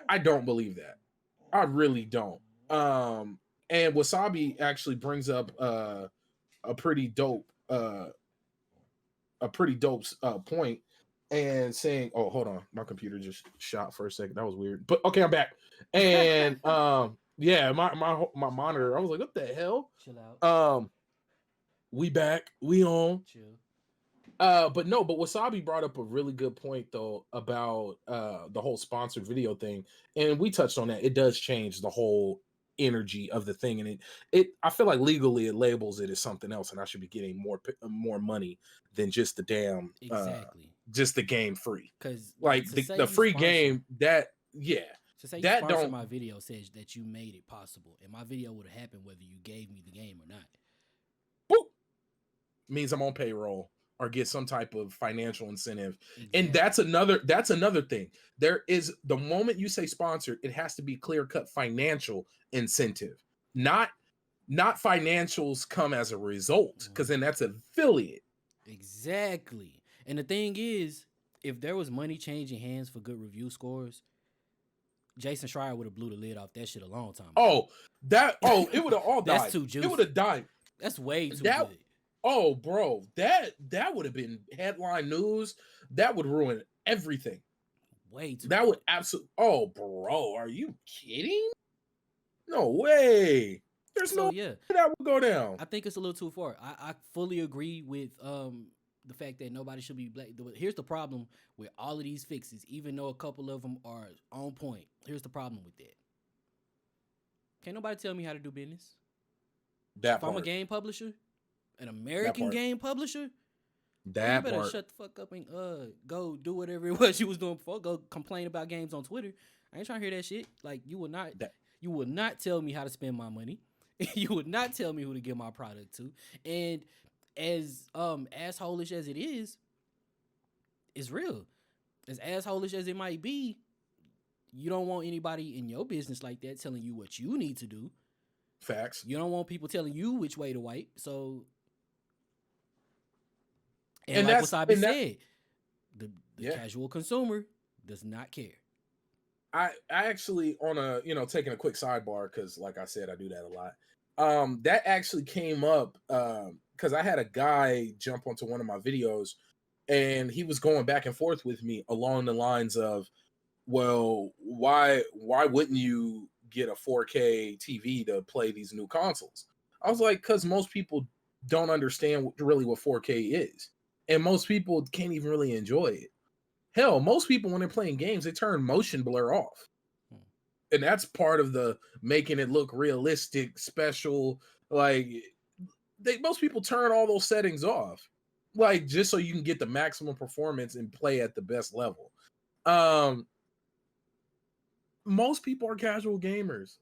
[SPEAKER 1] I don't believe that. I really don't. And Wasabi actually brings up a pretty dope point, and saying, oh, hold on, my computer just shot for a second. That was weird. But okay, I'm back. And yeah, my monitor, I was like, what the hell?
[SPEAKER 2] Chill out.
[SPEAKER 1] We back. We on.
[SPEAKER 2] Chill.
[SPEAKER 1] But Wasabi brought up a really good point though about the whole sponsored video thing, and we touched on that. It does change the whole energy of the thing, and it I feel like legally it labels it as something else, and I should be getting more money than just the damn just the game free.
[SPEAKER 2] Because
[SPEAKER 1] like the free game that
[SPEAKER 2] to say you
[SPEAKER 1] that
[SPEAKER 2] sponsor
[SPEAKER 1] don't
[SPEAKER 2] my video says that you made it possible, and my video would have happened whether you gave me the game or not.
[SPEAKER 1] Boop, means I'm on payroll or get some type of financial incentive. Exactly. And that's another thing. There is, the moment you say sponsored, it has to be clear-cut financial incentive. Not financials come as a result, because then that's affiliate.
[SPEAKER 2] Exactly. And the thing is, if there was money changing hands for good review scores, Jason Schreier would have blew the lid off that shit a long time ago.
[SPEAKER 1] It would have all died.
[SPEAKER 2] That's too juicy.
[SPEAKER 1] It would have died.
[SPEAKER 2] That's way too good.
[SPEAKER 1] Oh, bro, that would have been headline news. That would ruin everything.
[SPEAKER 2] Way too.
[SPEAKER 1] That good. Would absolutely. Oh, bro, are you kidding? No way. There's no way that would go down.
[SPEAKER 2] I think it's a little too far. I fully agree with the fact that nobody should be black. Here's the problem with all of these fixes, even though a couple of them are on point. Here's the problem with that. Can't nobody tell me how to do business. If I'm a game publisher, an American game publisher, you better shut the fuck up and go do whatever it was you was doing before. Go complain about games on Twitter. I ain't trying to hear that shit. Like, you will not tell me how to spend my money. You would not tell me who to give my product to. And as asshole-ish as it is, it's real. As asshole-ish as it might be, you don't want anybody in your business like that telling you what you need to do.
[SPEAKER 1] Facts.
[SPEAKER 2] You don't want people telling you which way to wipe. So, and like Wasabi said, the casual consumer does not care.
[SPEAKER 1] I actually, on a, taking a quick sidebar, because like I said, I do that a lot. That actually came up because I had a guy jump onto one of my videos, and he was going back and forth with me along the lines of, well, why wouldn't you get a 4K TV to play these new consoles? I was like, because most people don't understand really what 4K is, and most people can't even really enjoy it. Hell, most people, when they're playing games, they turn motion blur off. And that's part of the making it look realistic, special. Like, most people turn all those settings off, like, just so you can get the maximum performance and play at the best level. Most people are casual gamers.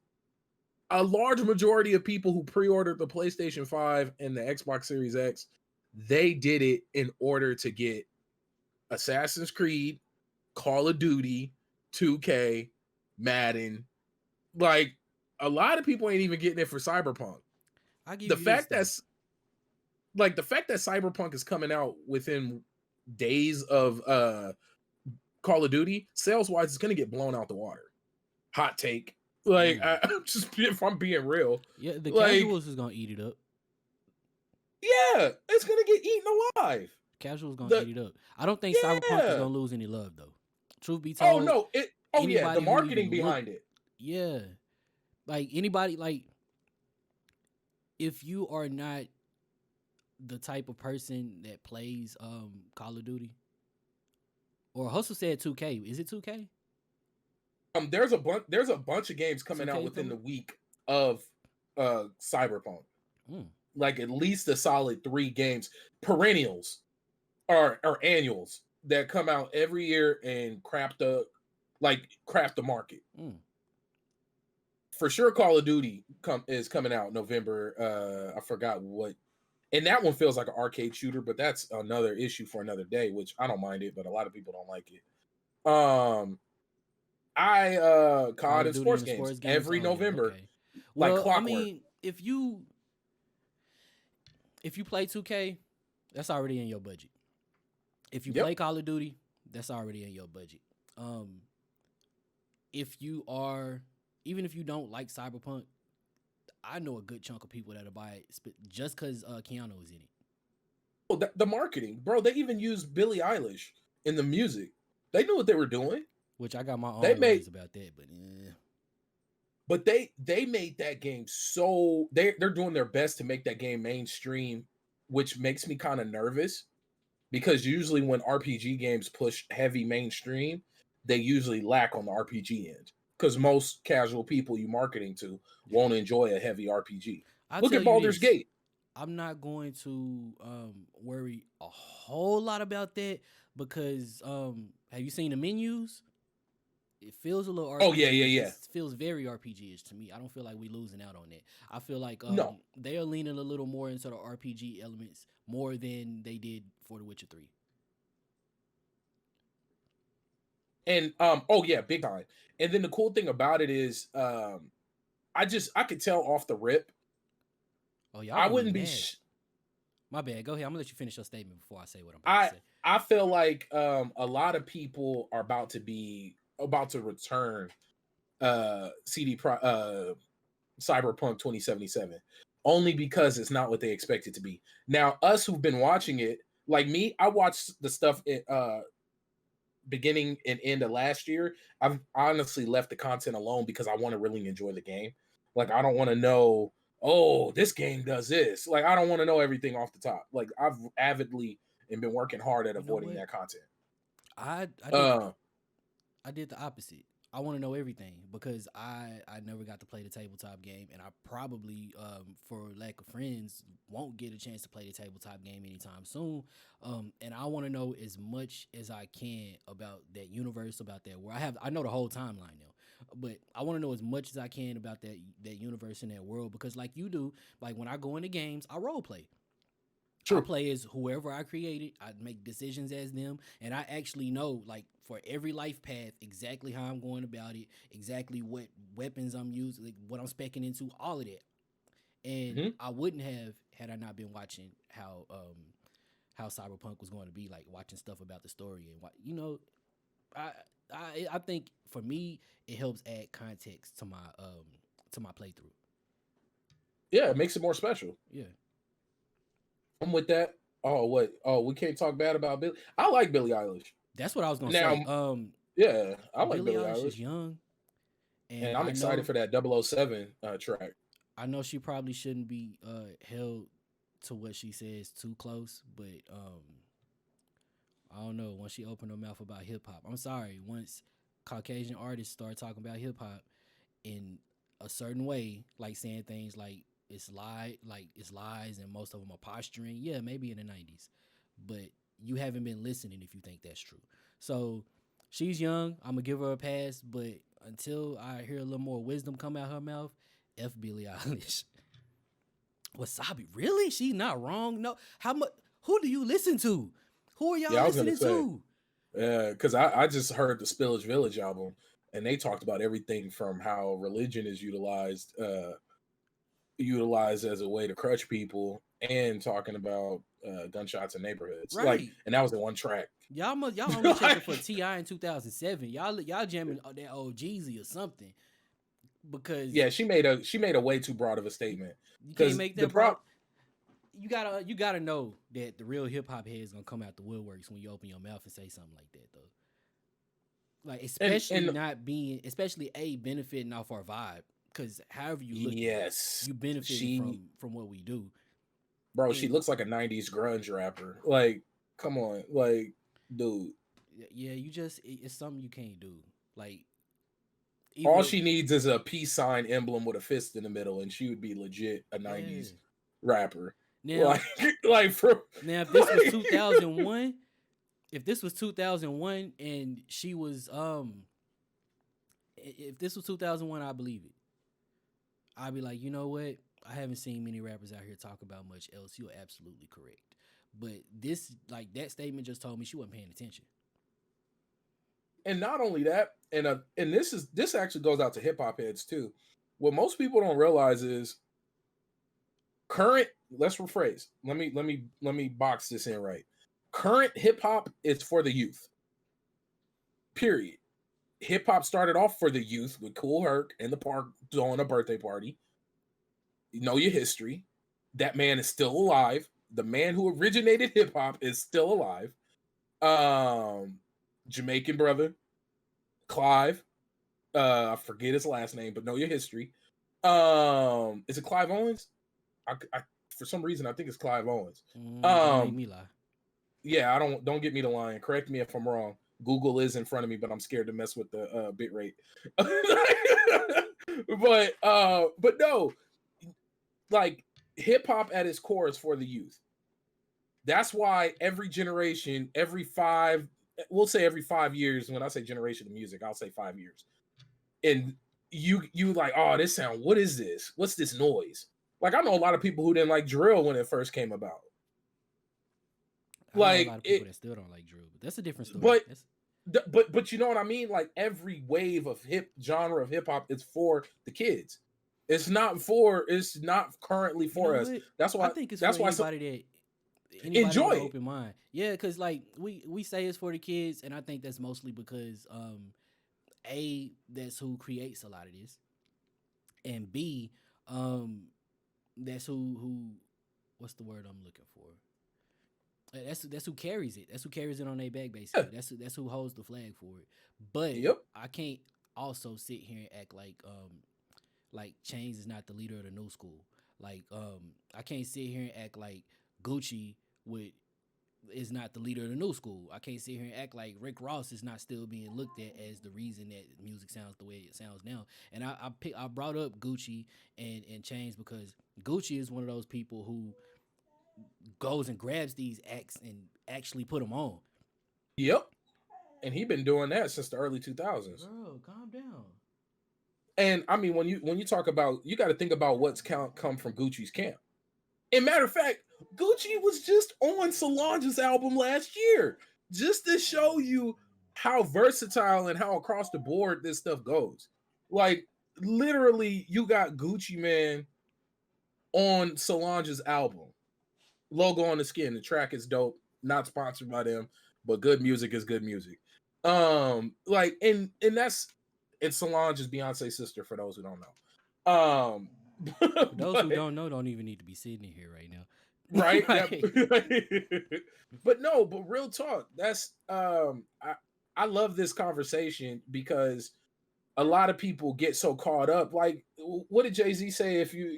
[SPEAKER 1] A large majority of people who pre-ordered the PlayStation 5 and the Xbox Series X, they did it in order to get Assassin's Creed, Call of Duty, 2K, Madden. Like, a lot of people ain't even getting it for Cyberpunk. The fact that Cyberpunk is coming out within days of Call of Duty, sales-wise, it's going to get blown out the water. Hot take. Like, if I'm being real.
[SPEAKER 2] Yeah, the casuals is going to eat it up.
[SPEAKER 1] Yeah, it's going to get eaten alive.
[SPEAKER 2] Casuals going to eat it up. I don't think Cyberpunk is going to lose any love, though. Truth be told.
[SPEAKER 1] Oh, no. The marketing behind it.
[SPEAKER 2] Yeah. Like, anybody, like, if you are not the type of person that plays Call of Duty, or Hustle said 2K. Is it 2K?
[SPEAKER 1] There's a bunch of games coming out
[SPEAKER 2] 2K
[SPEAKER 1] within the
[SPEAKER 2] coming?
[SPEAKER 1] week of Cyberpunk.
[SPEAKER 2] Mm.
[SPEAKER 1] Like at least a solid 3 games, perennials or annuals that come out every year and crap the market.
[SPEAKER 2] Mm.
[SPEAKER 1] For sure, Call of Duty is coming out November. I forgot what, and that one feels like an arcade shooter, but that's another issue for another day. Which I don't mind it, but a lot of people don't like it.
[SPEAKER 2] Call
[SPEAKER 1] COD
[SPEAKER 2] of
[SPEAKER 1] and
[SPEAKER 2] Duty
[SPEAKER 1] sports
[SPEAKER 2] and the
[SPEAKER 1] games
[SPEAKER 2] sports games.
[SPEAKER 1] every
[SPEAKER 2] Oh yeah,
[SPEAKER 1] November,
[SPEAKER 2] okay.
[SPEAKER 1] like
[SPEAKER 2] Well, I
[SPEAKER 1] clockwork.
[SPEAKER 2] mean, if you play 2K, that's already in your budget. If you
[SPEAKER 1] Yep.
[SPEAKER 2] play Call of Duty, that's already in your budget. If you are, even if you don't like Cyberpunk, I know a good chunk of people that'll buy it just because Keanu is in it.
[SPEAKER 1] Oh, the marketing, bro. They even used Billie Eilish in the music. They knew what they were doing.
[SPEAKER 2] Which I got my
[SPEAKER 1] They
[SPEAKER 2] own
[SPEAKER 1] made,
[SPEAKER 2] worries about that,
[SPEAKER 1] but they made that game so they're doing their best to make that game mainstream, which makes me kind of nervous because usually when RPG games push heavy mainstream, they usually lack on the RPG end because most casual people you marketing to won't enjoy a heavy RPG.
[SPEAKER 2] I'll
[SPEAKER 1] Look
[SPEAKER 2] tell
[SPEAKER 1] at
[SPEAKER 2] you
[SPEAKER 1] Baldur's
[SPEAKER 2] this.
[SPEAKER 1] Gate.
[SPEAKER 2] I'm not going to worry a whole lot about that because have you seen the menus? It feels a little RPG.
[SPEAKER 1] Oh yeah.
[SPEAKER 2] It feels very RPG-ish to me. I don't feel like we losing out on that. I feel like
[SPEAKER 1] No,
[SPEAKER 2] they are leaning a little more into the RPG elements more than they did for The Witcher 3.
[SPEAKER 1] and oh yeah, big time. And then the cool thing about it is I could tell off the rip.
[SPEAKER 2] Oh, y'all
[SPEAKER 1] I
[SPEAKER 2] gonna be
[SPEAKER 1] wouldn't be
[SPEAKER 2] mad. My bad. Go ahead. I'm gonna let you finish your statement before I say what I'm about
[SPEAKER 1] I
[SPEAKER 2] to say.
[SPEAKER 1] I feel like a lot of people are about to return Cyberpunk 2077 only because it's not what they expect it to be. Now, us who've been watching it, like me, I watched the stuff beginning and end of last year. I've honestly left the content alone because I want to really enjoy the game. Like I don't want to know, oh, this game does this. Like I don't want to know everything off the top. Like I've avidly and been working hard at
[SPEAKER 2] You know
[SPEAKER 1] avoiding
[SPEAKER 2] what?
[SPEAKER 1] that content.
[SPEAKER 2] I
[SPEAKER 1] Uh
[SPEAKER 2] did the opposite. I want to know everything because I never got to play the tabletop game, and I probably for lack of friends won't get a chance to play the tabletop game anytime soon. And I want to know as much as I can about that universe, about that world. I know the whole timeline now, but I want to know as much as I can about that universe and that world because, like you do, like when I go into games, I role play. I
[SPEAKER 1] True.
[SPEAKER 2] play as whoever I created. I make decisions as them, and I actually know, like, for every life path, exactly how I'm going about it, exactly what weapons I'm using, like, what I'm specking into, all of that. And
[SPEAKER 1] Mhm.
[SPEAKER 2] I wouldn't have had I not been watching how Cyberpunk was going to be, like watching stuff about the story and what I I think for me it helps add context to my playthrough.
[SPEAKER 1] Yeah, it makes it more special.
[SPEAKER 2] Yeah,
[SPEAKER 1] I'm with that. Oh, what? Oh, we can't talk bad about Billy. I like Billie Eilish.
[SPEAKER 2] that's what I was gonna
[SPEAKER 1] Now,
[SPEAKER 2] say.
[SPEAKER 1] yeah, I like
[SPEAKER 2] Billie
[SPEAKER 1] Billie
[SPEAKER 2] Eilish is
[SPEAKER 1] Eilish.
[SPEAKER 2] young, and
[SPEAKER 1] And I'm excited for that 007 track.
[SPEAKER 2] I know she probably shouldn't be held to what she says too close, but I don't know. Once she opened her mouth about hip hop, I'm sorry. Once Caucasian artists start talking about hip hop in a certain way, like saying things like it's lies, and most of them are posturing. Yeah, maybe in the '90s, but you haven't been listening if you think that's true. So she's young. I'm gonna give her a pass, but until I hear a little more wisdom come out her mouth, F Billie Eilish. Wasabi, really? She's not wrong. No, how much? Who do you listen to? Who are y'all
[SPEAKER 1] Yeah, I was gonna
[SPEAKER 2] listening
[SPEAKER 1] say,
[SPEAKER 2] to?
[SPEAKER 1] because I just heard the Spillage Village album, and they talked about everything from how religion is utilized as a way to crush people, and talking about gunshots in neighborhoods. Like,
[SPEAKER 2] Right.
[SPEAKER 1] and that was in one track.
[SPEAKER 2] Y'all only checking for Ti in 2007. Y'all jamming that old Jeezy or something because
[SPEAKER 1] Yeah, she made a way too broad of a statement.
[SPEAKER 2] you can't
[SPEAKER 1] Because
[SPEAKER 2] make
[SPEAKER 1] the
[SPEAKER 2] that broad.
[SPEAKER 1] prop,
[SPEAKER 2] You gotta know that the real hip hop head is gonna come out the woodworks when you open your mouth and say something like that though. Like especially a benefiting off our vibe because however you look at it,
[SPEAKER 1] yes,
[SPEAKER 2] you benefiting
[SPEAKER 1] she,
[SPEAKER 2] from what we do.
[SPEAKER 1] bro, she
[SPEAKER 2] And
[SPEAKER 1] looks like a '90s grunge rapper. Like, come on, like, dude.
[SPEAKER 2] yeah, it's something you can't do. Like
[SPEAKER 1] All
[SPEAKER 2] either
[SPEAKER 1] she needs is a peace sign emblem with a fist in the middle, and she would be legit a
[SPEAKER 2] yeah.
[SPEAKER 1] 90s rapper.
[SPEAKER 2] Now
[SPEAKER 1] Like, like for
[SPEAKER 2] now if this was
[SPEAKER 1] like,
[SPEAKER 2] 2001, if this was 2001 and she was if this was 2001, I believe it. I'd be like, you know what? I haven't seen many rappers out here talk about much else. You're absolutely correct. But this, like that statement just told me she wasn't paying attention.
[SPEAKER 1] and not only that, and this actually goes out to hip hop heads too. What most people don't realize is current. Let's rephrase. Let me box this in right. Current hip hop is for the youth. Period. Hip hop started off for the youth with Cool Herc in the park throwing a birthday party. You know your history. That man is still alive. The man who originated hip hop is still alive. Jamaican brother, Clive. I forget his last name, but know your history. Is it Clive Owens? I for some reason I think it's Clive Owens.
[SPEAKER 2] Don't make me lie.
[SPEAKER 1] Yeah, don't get me the line. Correct me if I'm wrong. Google is in front of me, but I'm scared to mess with the bit rate. But no, like hip hop at its core is for the youth. That's why every generation, we'll say every 5 years. When I say generation of music, I'll say 5 years. And you like, oh, this sound. What is this? What's this noise? Like I know a lot of people who didn't like drill when it first came about.
[SPEAKER 2] I know a lot of people that still don't like drill, but that's a different story.
[SPEAKER 1] But you know what I mean? Like every wave of genre of hip hop is for the kids. It's not currently for us. That's why
[SPEAKER 2] I think it's for anybody
[SPEAKER 1] enjoy
[SPEAKER 2] with an open mind. Yeah, because like we say it's for the kids, and I think that's mostly because A, that's who creates a lot of this, and B, that's who what's the word I'm looking for? That's who carries it. That's who carries it on their back, basically. Yeah. That's who holds the flag for it. But I can't also sit here and act like Chainz is not the leader of the new school. Like I can't sit here and act like Gucci is not the leader of the new school. I can't sit here and act like Rick Ross is not still being looked at as the reason that music sounds the way it sounds now. And I brought up Gucci and Chainz because Gucci is one of those people who goes and grabs these acts and actually put them on.
[SPEAKER 1] Yep. And he been doing that since the early 2000s.
[SPEAKER 2] Bro, calm down.
[SPEAKER 1] And I mean, when you talk about, you got to think about what's come from Gucci's camp. And matter of fact, Gucci was just on Solange's album last year, just to show you how versatile and how across the board this stuff goes. Like literally, you got Gucci Man on Solange's album. Logo on the skin. The track is dope. Not sponsored by them, but good music is good music. Like and Solange is Beyonce's sister for those who don't know.
[SPEAKER 2] For those who don't know, don't even need to be sitting in here right now.
[SPEAKER 1] Right? But real talk. That's I love this conversation because a lot of people get so caught up. Like, what did Jay-Z say? If you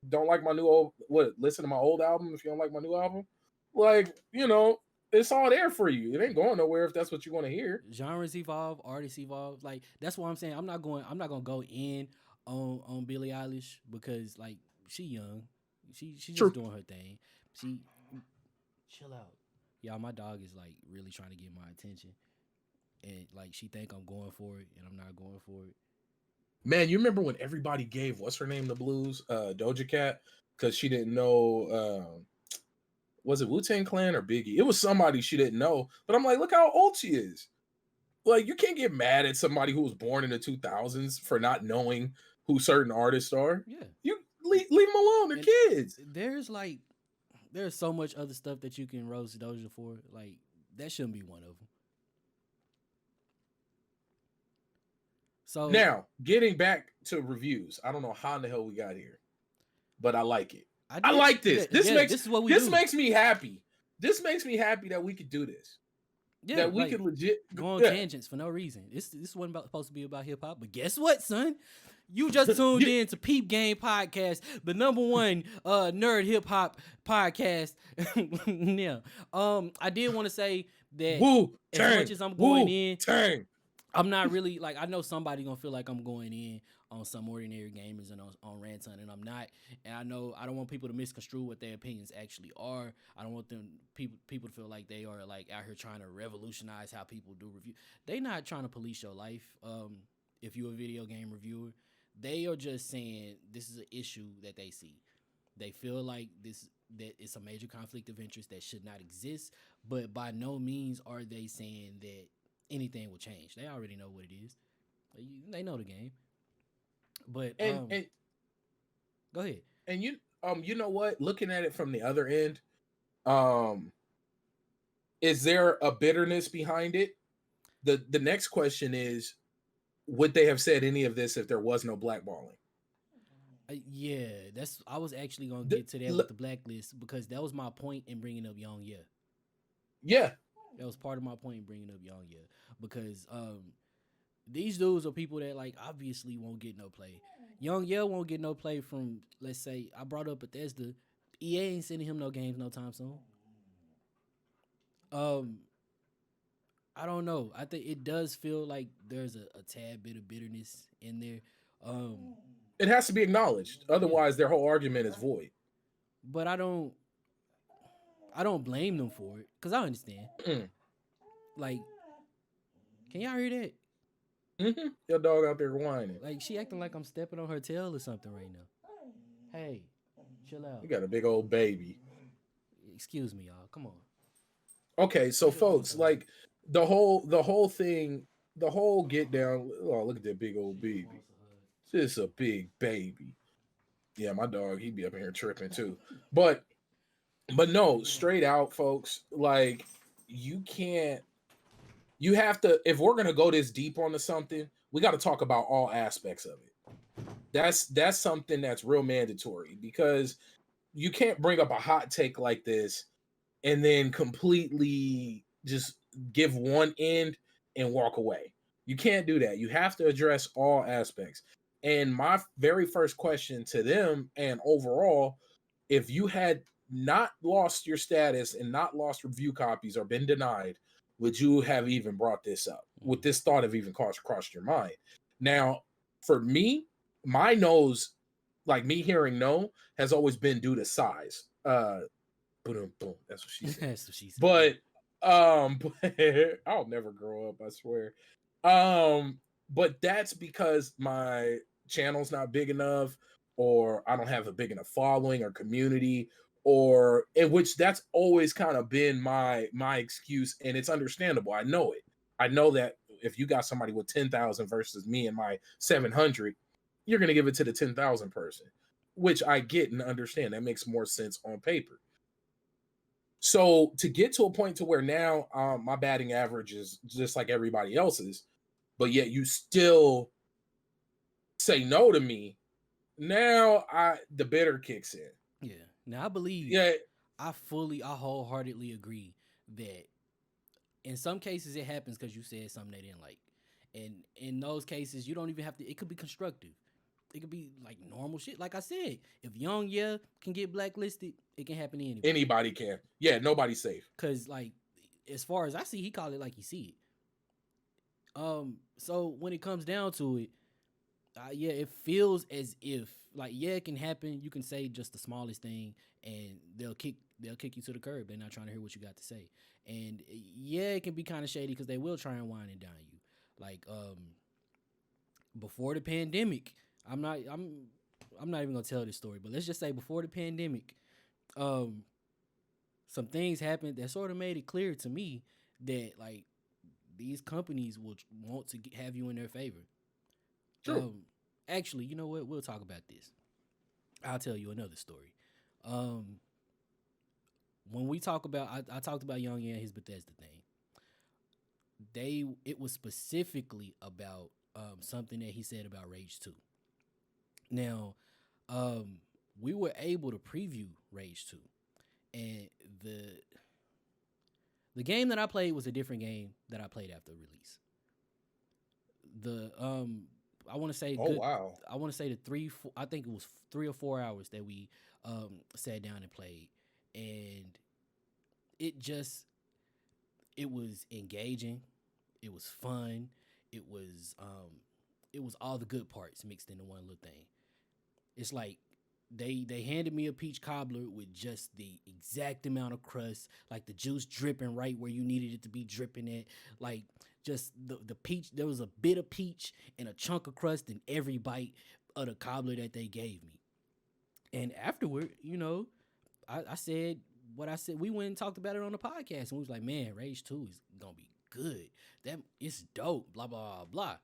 [SPEAKER 1] don't like my listen to my old album. If you don't like my new album, like, it's all there for you. It ain't going nowhere if that's what you want to hear.
[SPEAKER 2] Genres evolve, artists evolve. Like, that's why I'm saying I'm not gonna go in on Billie Eilish because like she young, she's just doing her thing. She chill out, y'all. My dog is like really trying to get my attention. And like she think I'm going for it, and I'm not going for it.
[SPEAKER 1] Man, you remember when everybody gave what's her name the blues, Doja Cat, because she didn't know, was it Wu-Tang Clan or Biggie? It was somebody she didn't know. But I'm like, look how old she is. Like, you can't get mad at somebody who was born in the 2000s for not knowing who certain artists are.
[SPEAKER 2] Yeah,
[SPEAKER 1] you leave them alone. They're kids.
[SPEAKER 2] There's so much other stuff that you can roast Doja for. Like, that shouldn't be one of them. So
[SPEAKER 1] now, getting back to reviews, I don't know how in the hell we got here, but I like it. I like this. This makes me happy. This makes me happy that we could do this.
[SPEAKER 2] Yeah,
[SPEAKER 1] that we could legit
[SPEAKER 2] go on tangents for no reason. This wasn't supposed to be about hip hop, but guess what, son? You just tuned in to Peep Game Podcast, the #1 nerd hip hop podcast. Yeah. I did want to say that as much as I'm going in. I'm not really like, I know somebody gonna feel like I'm going in on some ordinary gamers and on rant and I'm not. And I know I don't want people to misconstrue what their opinions actually are. I don't want them people to feel like they are like out here trying to revolutionize how people do review. They not trying to police your life. If you're a video game reviewer, they are just saying this is an issue that they see. They feel like that it's a major conflict of interest that should not exist, but by no means are they saying that anything will change. They already know what it is. They know the game. But
[SPEAKER 1] And
[SPEAKER 2] go ahead.
[SPEAKER 1] and you know what? Looking at it from the other end, um, is there a bitterness behind it? The next question is, would they have said any of this if there was no blackballing?
[SPEAKER 2] Yeah, I was actually gonna
[SPEAKER 1] The,
[SPEAKER 2] get to that with the blacklist because that was my point in bringing up Young Yeah.
[SPEAKER 1] yeah,
[SPEAKER 2] That was part of my point in bringing up Young Yeah because these dudes are people that like obviously won't get no play. Young Yeah won't get no play from, let's say I brought up Bethesda. EA ain't sending him no games no time soon. I don't know. I think it does feel like there's a tad bit of bitterness in there.
[SPEAKER 1] it has to be acknowledged. Otherwise, their whole argument is void.
[SPEAKER 2] But I don't blame them for it because I understand. Like, can y'all hear that?
[SPEAKER 1] Mm-hmm. Your dog out there whining.
[SPEAKER 2] Like she acting like I'm stepping on her tail or something right now. Hey, chill out.
[SPEAKER 1] You got a big old baby.
[SPEAKER 2] Excuse me, y'all. Come on.
[SPEAKER 1] Okay, so folks, like the whole thing, the whole get down. Oh, look at that big old baby. Just a big baby. Yeah, my dog, he'd be up in here tripping too. But no, straight out, folks, like you have to, if we're gonna go this deep onto something, we got to talk about all aspects of it. That's something that's real mandatory because you can't bring up a hot take like this and then completely just give one end and walk away. You can't do that. You have to address all aspects. And my very first question to them, and overall, if you had not lost your status and not lost review copies or been denied, would you have even brought this up? Would this thought have even crossed your mind? Now, for me, my no's, like me hearing no, has always been due to size. Boom, boom. That's what she said.
[SPEAKER 2] That's what she said.
[SPEAKER 1] But I'll never grow up, I swear. But that's because my channel's not big enough, or I don't have a big enough following or community, or in which that's always kind of been my excuse, and it's understandable. I know it. I know that if you got somebody with 10,000 versus me and my 700, you're gonna give it to the 10,000 person, which I get and understand. That makes more sense on paper. So to get to a point to where now my batting average is just like everybody else's, but yet you still say no to me, now the bitter kicks in.
[SPEAKER 2] Yeah. Now I believe.
[SPEAKER 1] Yeah.
[SPEAKER 2] I wholeheartedly agree that in some cases it happens because you said something they didn't like, and in those cases you don't even have to. It could be constructive. It could be like normal shit. Like I said, if Young Yeah can get blacklisted, it can happen to anybody.
[SPEAKER 1] Anybody can. Yeah, nobody's safe.
[SPEAKER 2] Cause like, as far as I see, he called it like he see it. So when it comes down to it, yeah, it feels as if like it can happen. You can say just the smallest thing, and they'll kick you to the curb. They're not trying to hear what you got to say, and it can be kind of shady because they will try and wind it down you. Like before the pandemic. I'm not even gonna tell this story, but let's just say before the pandemic, some things happened that sort of made it clear to me that like these companies will want to have you in their favor.
[SPEAKER 1] True.
[SPEAKER 2] Actually, you know what? We'll talk about this. I'll tell you another story. When we talk about, I talked about Young and his Bethesda thing. It was specifically about something that he said about Rage 2. Now, we were able to preview Rage 2, and the game that I played was a different game that I played after release. I want to say,
[SPEAKER 1] wow.
[SPEAKER 2] I want to say I think it was 3 or 4 hours that we sat down and played, and it was engaging, it was fun, it was all the good parts mixed into one little thing. It's like they handed me a peach cobbler with just the exact amount of crust, like the juice dripping right where you needed it to be dripping at, like just the peach. There was a bit of peach and a chunk of crust in every bite of the cobbler that they gave me. And afterward, I said what I said. We went and talked about it on the podcast, and we was like, "Man, Rage 2 is gonna be good. That it's dope." Blah blah blah blah.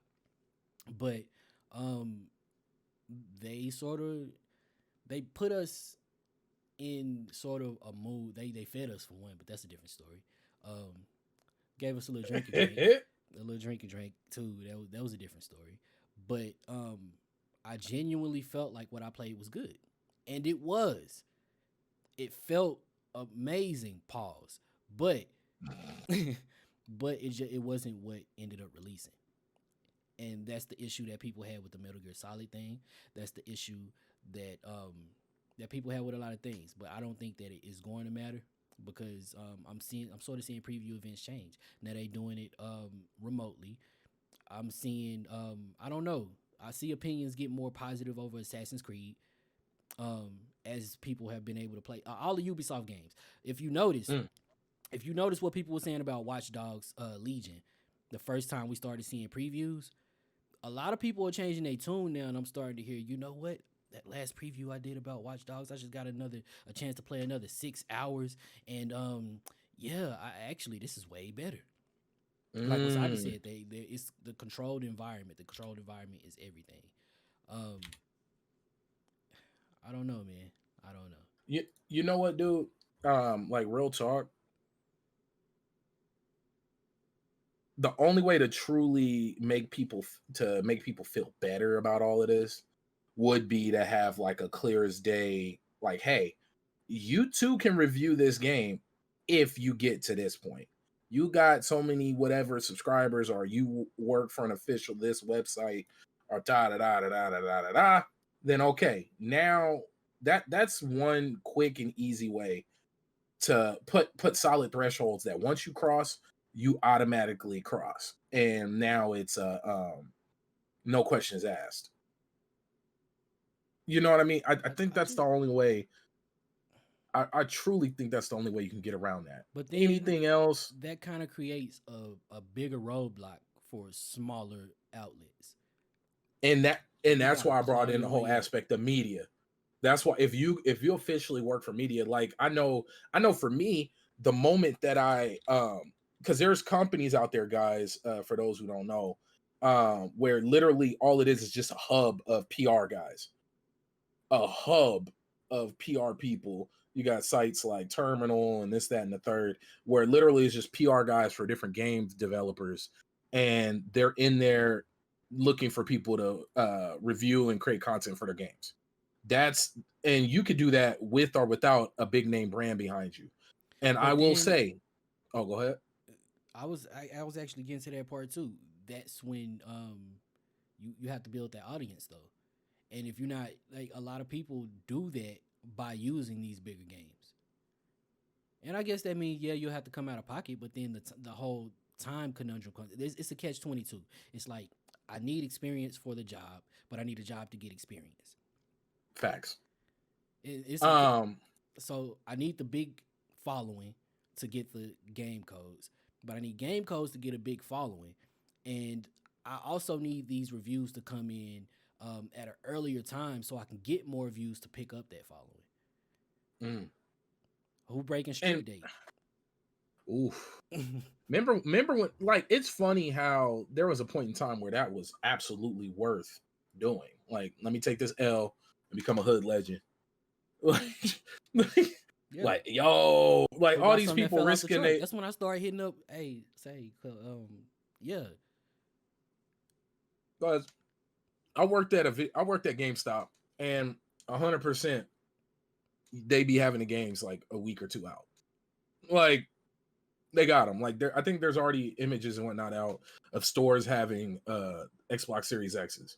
[SPEAKER 2] But they they put us in sort of a mood. They fed us for one, but that's a different story. Gave us a little drink and drink, a little drink and drink too. That was a different story. But I genuinely felt like what I played was good, and it was. It felt amazing. Pause, but but it wasn't what ended up releasing. And that's the issue that people had with the Metal Gear Solid thing. That's the issue that that people have with a lot of things. But I don't think that it is going to matter because I'm sort of seeing preview events change. Now they doing it remotely. I'm seeing I don't know. I see opinions get more positive over Assassin's Creed as people have been able to play all the Ubisoft games. If you notice what people were saying about Watch Dogs Legion, the first time we started seeing previews, a lot of people are changing their tune now, and I'm starting to hear, you know what? That last preview I did about Watch Dogs, I just got a chance to play another 6 hours, and this is way better. Like Wasabi said, it's the controlled environment. The controlled environment is everything. I don't know, man. I don't know.
[SPEAKER 1] You know what, dude? Like real talk. The only way to truly make people feel better about all of this would be to have like a clear as day, like, hey, you too can review this game if you get to this point. You got so many whatever subscribers, or you work for an official this website, or da da da da da da da da. Then okay, now that's one quick and easy way to put solid thresholds that once you cross, you automatically cross, and now it's no questions asked. You know what I mean? I think that's the only way. I truly think that's the only way you can get around that.
[SPEAKER 2] But then
[SPEAKER 1] anything else,
[SPEAKER 2] that kind of creates a bigger roadblock for smaller outlets.
[SPEAKER 1] And that's why I brought in the whole aspect of media. That's why if you officially work for media, like I know for me, the moment that I because there's companies out there, guys, for those who don't know, where literally all it is just a hub of PR guys, a hub of PR people. You got sites like Terminal and this, that, and the third, where literally it's just PR guys for different game developers, and they're in there looking for people to review and create content for their games. And you could do that with or without a big name brand behind you. And I will say, oh, go ahead.
[SPEAKER 2] I was actually getting to that part too. That's when you have to build that audience though. And if you're not, like, a lot of people do that by using these bigger games. And I guess that means, yeah, you'll have to come out of pocket, but then the whole time conundrum comes. It's a catch-22. It's like, I need experience for the job, but I need a job to get experience.
[SPEAKER 1] Facts.
[SPEAKER 2] So I need the big following to get the game codes, but I need game codes to get a big following. And I also need these reviews to come in at an earlier time so I can get more views to pick up that following. Who breaking street date?
[SPEAKER 1] Oof. Remember when, like, it's funny how there was a point in time where that was absolutely worth doing. Like, let me take this L and become a hood legend. Like, yo, like all these people risking it.
[SPEAKER 2] That's when I started hitting up. Hey, yeah.
[SPEAKER 1] Guys, I worked at GameStop, and 100% they be having the games like a week or two out. Like, they got them. Like, I think there's already images and whatnot out of stores having Xbox Series X's.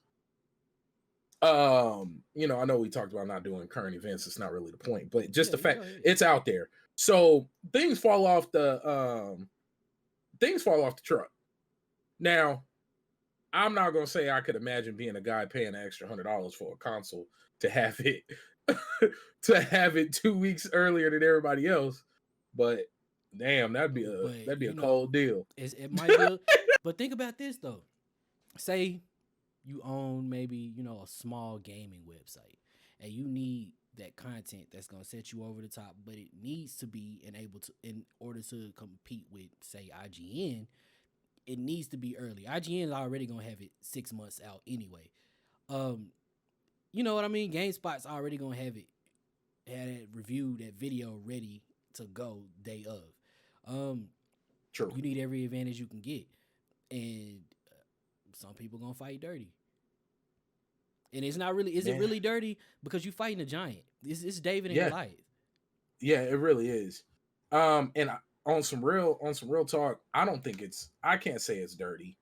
[SPEAKER 1] I know we talked about not doing current events. It's not really the point, but just the fact it's out there. So things fall off the truck. Now, I'm not gonna say I could imagine being a guy paying an extra $100 for a console to have it to have it 2 weeks earlier than everybody else. But damn, that'd be
[SPEAKER 2] But
[SPEAKER 1] a cold deal.
[SPEAKER 2] it might be. But think about this though. Say you own maybe a small gaming website, and you need that content that's gonna set you over the top, but it needs to be in order to compete with say IGN. It needs to be early. IGN is already gonna have it 6 months out anyway. You know what I mean? GameSpot's already gonna have it review, that video ready to go day of.
[SPEAKER 1] True.
[SPEAKER 2] You need every advantage you can get, and some people gonna fight dirty. And it's not really. Is it really dirty? Because you fighting a giant. It's David and Goliath.
[SPEAKER 1] Yeah, it really is. And on some real talk, I can't say it's dirty.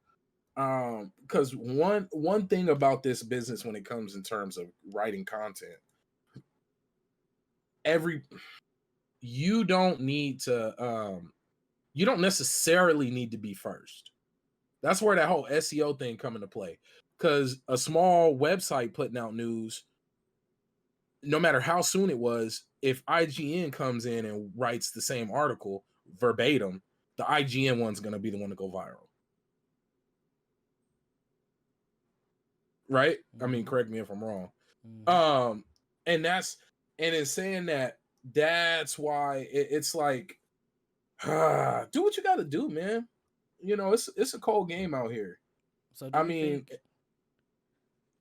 [SPEAKER 1] Because one thing about this business when it comes in terms of writing content, you don't necessarily need to be first. That's where that whole SEO thing come into play. Because a small website putting out news, no matter how soon it was, if IGN comes in and writes the same article verbatim, the IGN one's going to be the one to go viral. Right? Mm-hmm. I mean, correct me if I'm wrong. Mm-hmm. And in saying that, that's why it's like, do what you got to do, man. It's a cold game out here.
[SPEAKER 2] So I mean,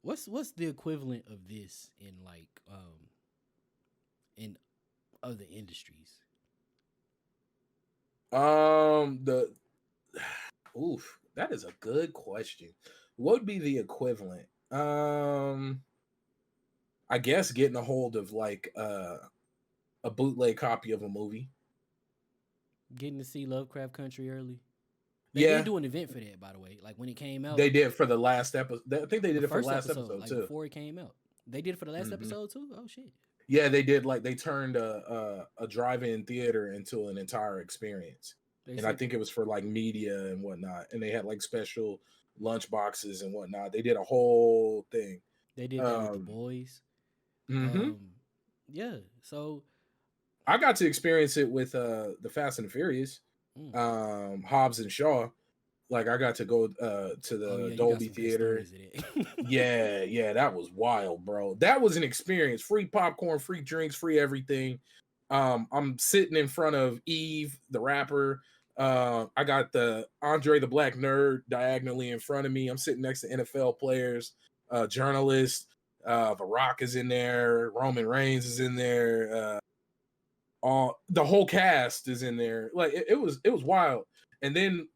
[SPEAKER 2] what's the equivalent of this in in other industries?
[SPEAKER 1] That is a good question. What would be the equivalent? I guess getting a hold of like a bootleg copy of a movie.
[SPEAKER 2] Getting to see Lovecraft Country early. They did do an event for that, by the way. Like when it came out,
[SPEAKER 1] they did for the last episode. I think they did it for the last episode
[SPEAKER 2] like
[SPEAKER 1] too.
[SPEAKER 2] Before it came out, they did it for the last episode too. Oh shit!
[SPEAKER 1] Yeah, they did. Like they turned a drive-in theater into an entire experience, I think it was for like media and whatnot. And they had like special lunch boxes and whatnot. They did a whole thing.
[SPEAKER 2] They did that with the boys.
[SPEAKER 1] Mm-hmm.
[SPEAKER 2] Yeah, so
[SPEAKER 1] I got to experience it with the Fast and the Furious, Hobbs and Shaw. Like I got to go to the Dolby Theater. yeah, that was wild, bro. That was an experience. Free popcorn, free drinks, free everything. I'm sitting in front of Eve, the rapper. I got the Andre the Black Nerd diagonally in front of me. I'm sitting next to NFL players, journalists. The Rock is in there. Roman Reigns is in there. The whole cast is in there. Like it was wild. And then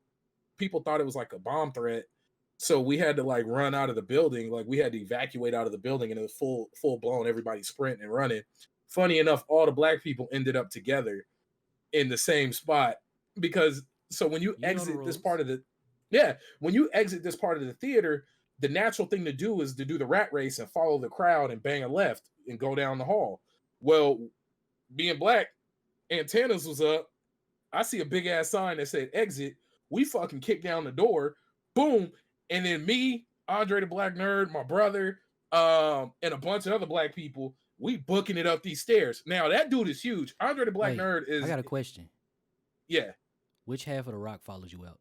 [SPEAKER 1] people thought it was like a bomb threat, so we had to like run out of the building. Like we had to evacuate out of the building, and it was full blown. Everybody sprinting and running. Funny enough, all the black people ended up together in the same spot because when you exit this part of the theater, the natural thing to do is to do the rat race and follow the crowd and bang a left and go down the hall. Well, being black, antennas was up. I see a big ass sign that said exit. We fucking kicked down the door, boom, and then me, Andre the Black Nerd, my brother, and a bunch of other black people, we booking it up these stairs. Now that dude is huge. Andre the Black Nerd is.
[SPEAKER 2] I got a question.
[SPEAKER 1] Yeah.
[SPEAKER 2] Which half of the Rock follows you out?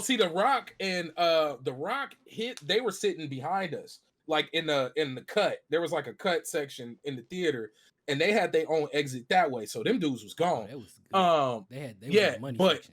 [SPEAKER 1] See, the Rock and the Rock they were sitting behind us, like in the cut. There was like a cut section in the theater. And they had their own exit that way, so them dudes was gone.
[SPEAKER 2] That was good. They had money section.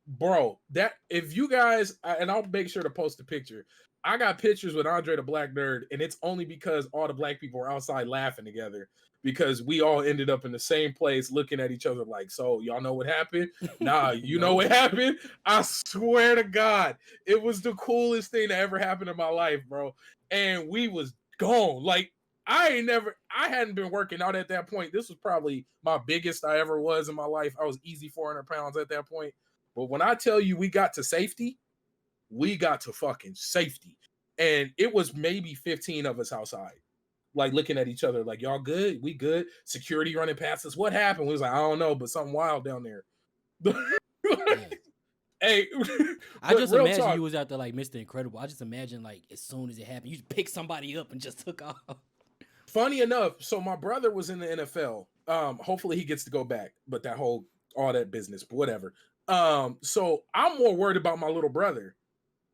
[SPEAKER 1] Bro, that if you guys and I'll make sure to post a picture. I got pictures with Andre the Black Nerd, and it's only because all the black people were outside laughing together because we all ended up in the same place looking at each other like, so y'all know what happened? Nah, you know what happened? I swear to God, it was the coolest thing that ever happened in my life, bro. And we was gone. Like I hadn't been working out at that point. This was probably my biggest I ever was in my life. I was easy 400 pounds at that point. But when I tell you we got to safety, we got to fucking safety. And it was maybe 15 of us outside, like looking at each other like, y'all good? We good? Security running past us. What happened? We was like, I don't know, but something wild down there. Hey,
[SPEAKER 2] I
[SPEAKER 1] but
[SPEAKER 2] just
[SPEAKER 1] real
[SPEAKER 2] imagine
[SPEAKER 1] talk.
[SPEAKER 2] you was out there like Mr. Incredible. I just imagine like as soon as it happened, you just picked somebody up and just took off.
[SPEAKER 1] Funny enough, so my brother was in the NFL. Hopefully he gets to go back, but all that business, but whatever. So I'm more worried about my little brother.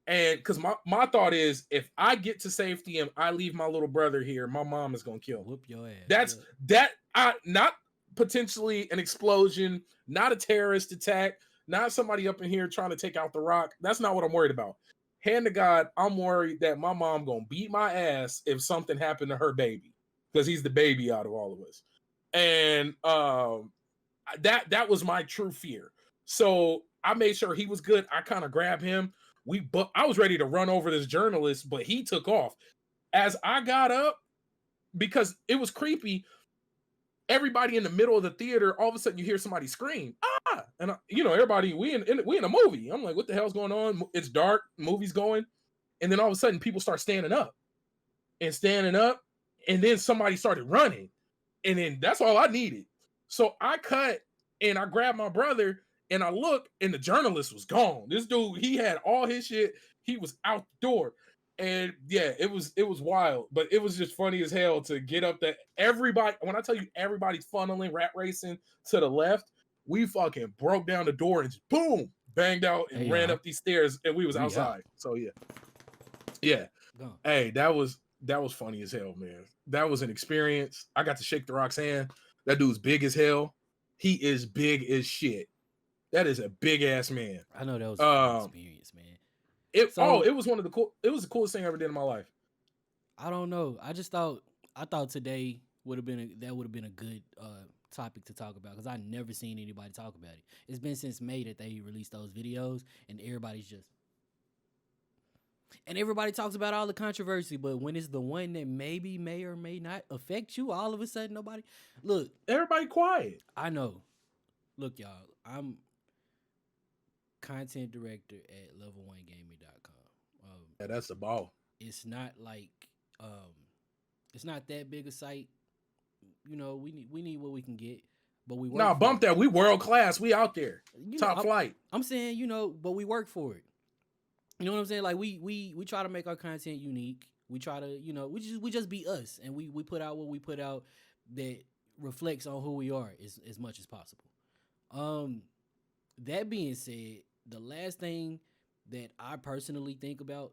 [SPEAKER 1] And because my thought is if I get to safety and I leave my little brother here, my mom is gonna kill me.
[SPEAKER 2] Whoop your ass.
[SPEAKER 1] That's not potentially an explosion, not a terrorist attack, not somebody up in here trying to take out the Rock. That's not what I'm worried about. Hand to God, I'm worried that my mom gonna beat my ass if something happened to her baby, because he's the baby out of all of us. And that was my true fear. So I made sure he was good. I kind of grabbed him. I was ready to run over this journalist, but he took off. As I got up, because it was creepy, everybody in the middle of the theater, all of a sudden you hear somebody scream, ah! And everybody, we in a movie. I'm like, what the hell's going on? It's dark, movie's going, and then all of a sudden people start standing up, and then somebody started running, and then that's all I needed. So I cut and I grabbed my brother and I look, and the journalist was gone. This dude, he had all his shit. He was out the door. And yeah, it was wild, but it was just funny as hell to get up that everybody, when I tell you everybody's funneling, rat racing to the left, we fucking broke down the door and just boom, banged out and ran up these stairs, and we was outside. So yeah.
[SPEAKER 2] Gone.
[SPEAKER 1] Hey, that was funny as hell, man. That was an experience. I got to shake the Rock's hand. That dude's big as hell. He is big as shit. That is a big ass man.
[SPEAKER 2] I know that was an experience, man.
[SPEAKER 1] It was the coolest thing I ever did in my life.
[SPEAKER 2] I don't know. I thought today would have been a good topic to talk about, because I never seen anybody talk about it. It's been since May that they released those videos, and everybody talks about all the controversy, but when it's the one that maybe may or may not affect you, all of a sudden
[SPEAKER 1] everybody quiet.
[SPEAKER 2] I know. Look, y'all, I'm content director at level1gaming.com.
[SPEAKER 1] Yeah, that's the ball.
[SPEAKER 2] It's not like it's not that big a site. We need what we can get, but we work
[SPEAKER 1] bump that. We world class. We out there. Top flight.
[SPEAKER 2] I'm saying, but we work for it. You know what I'm saying? Like we try to make our content unique. We try to, we just be us, and we put out what we put out that reflects on who we are as much as possible. That being said, the last thing that I personally think about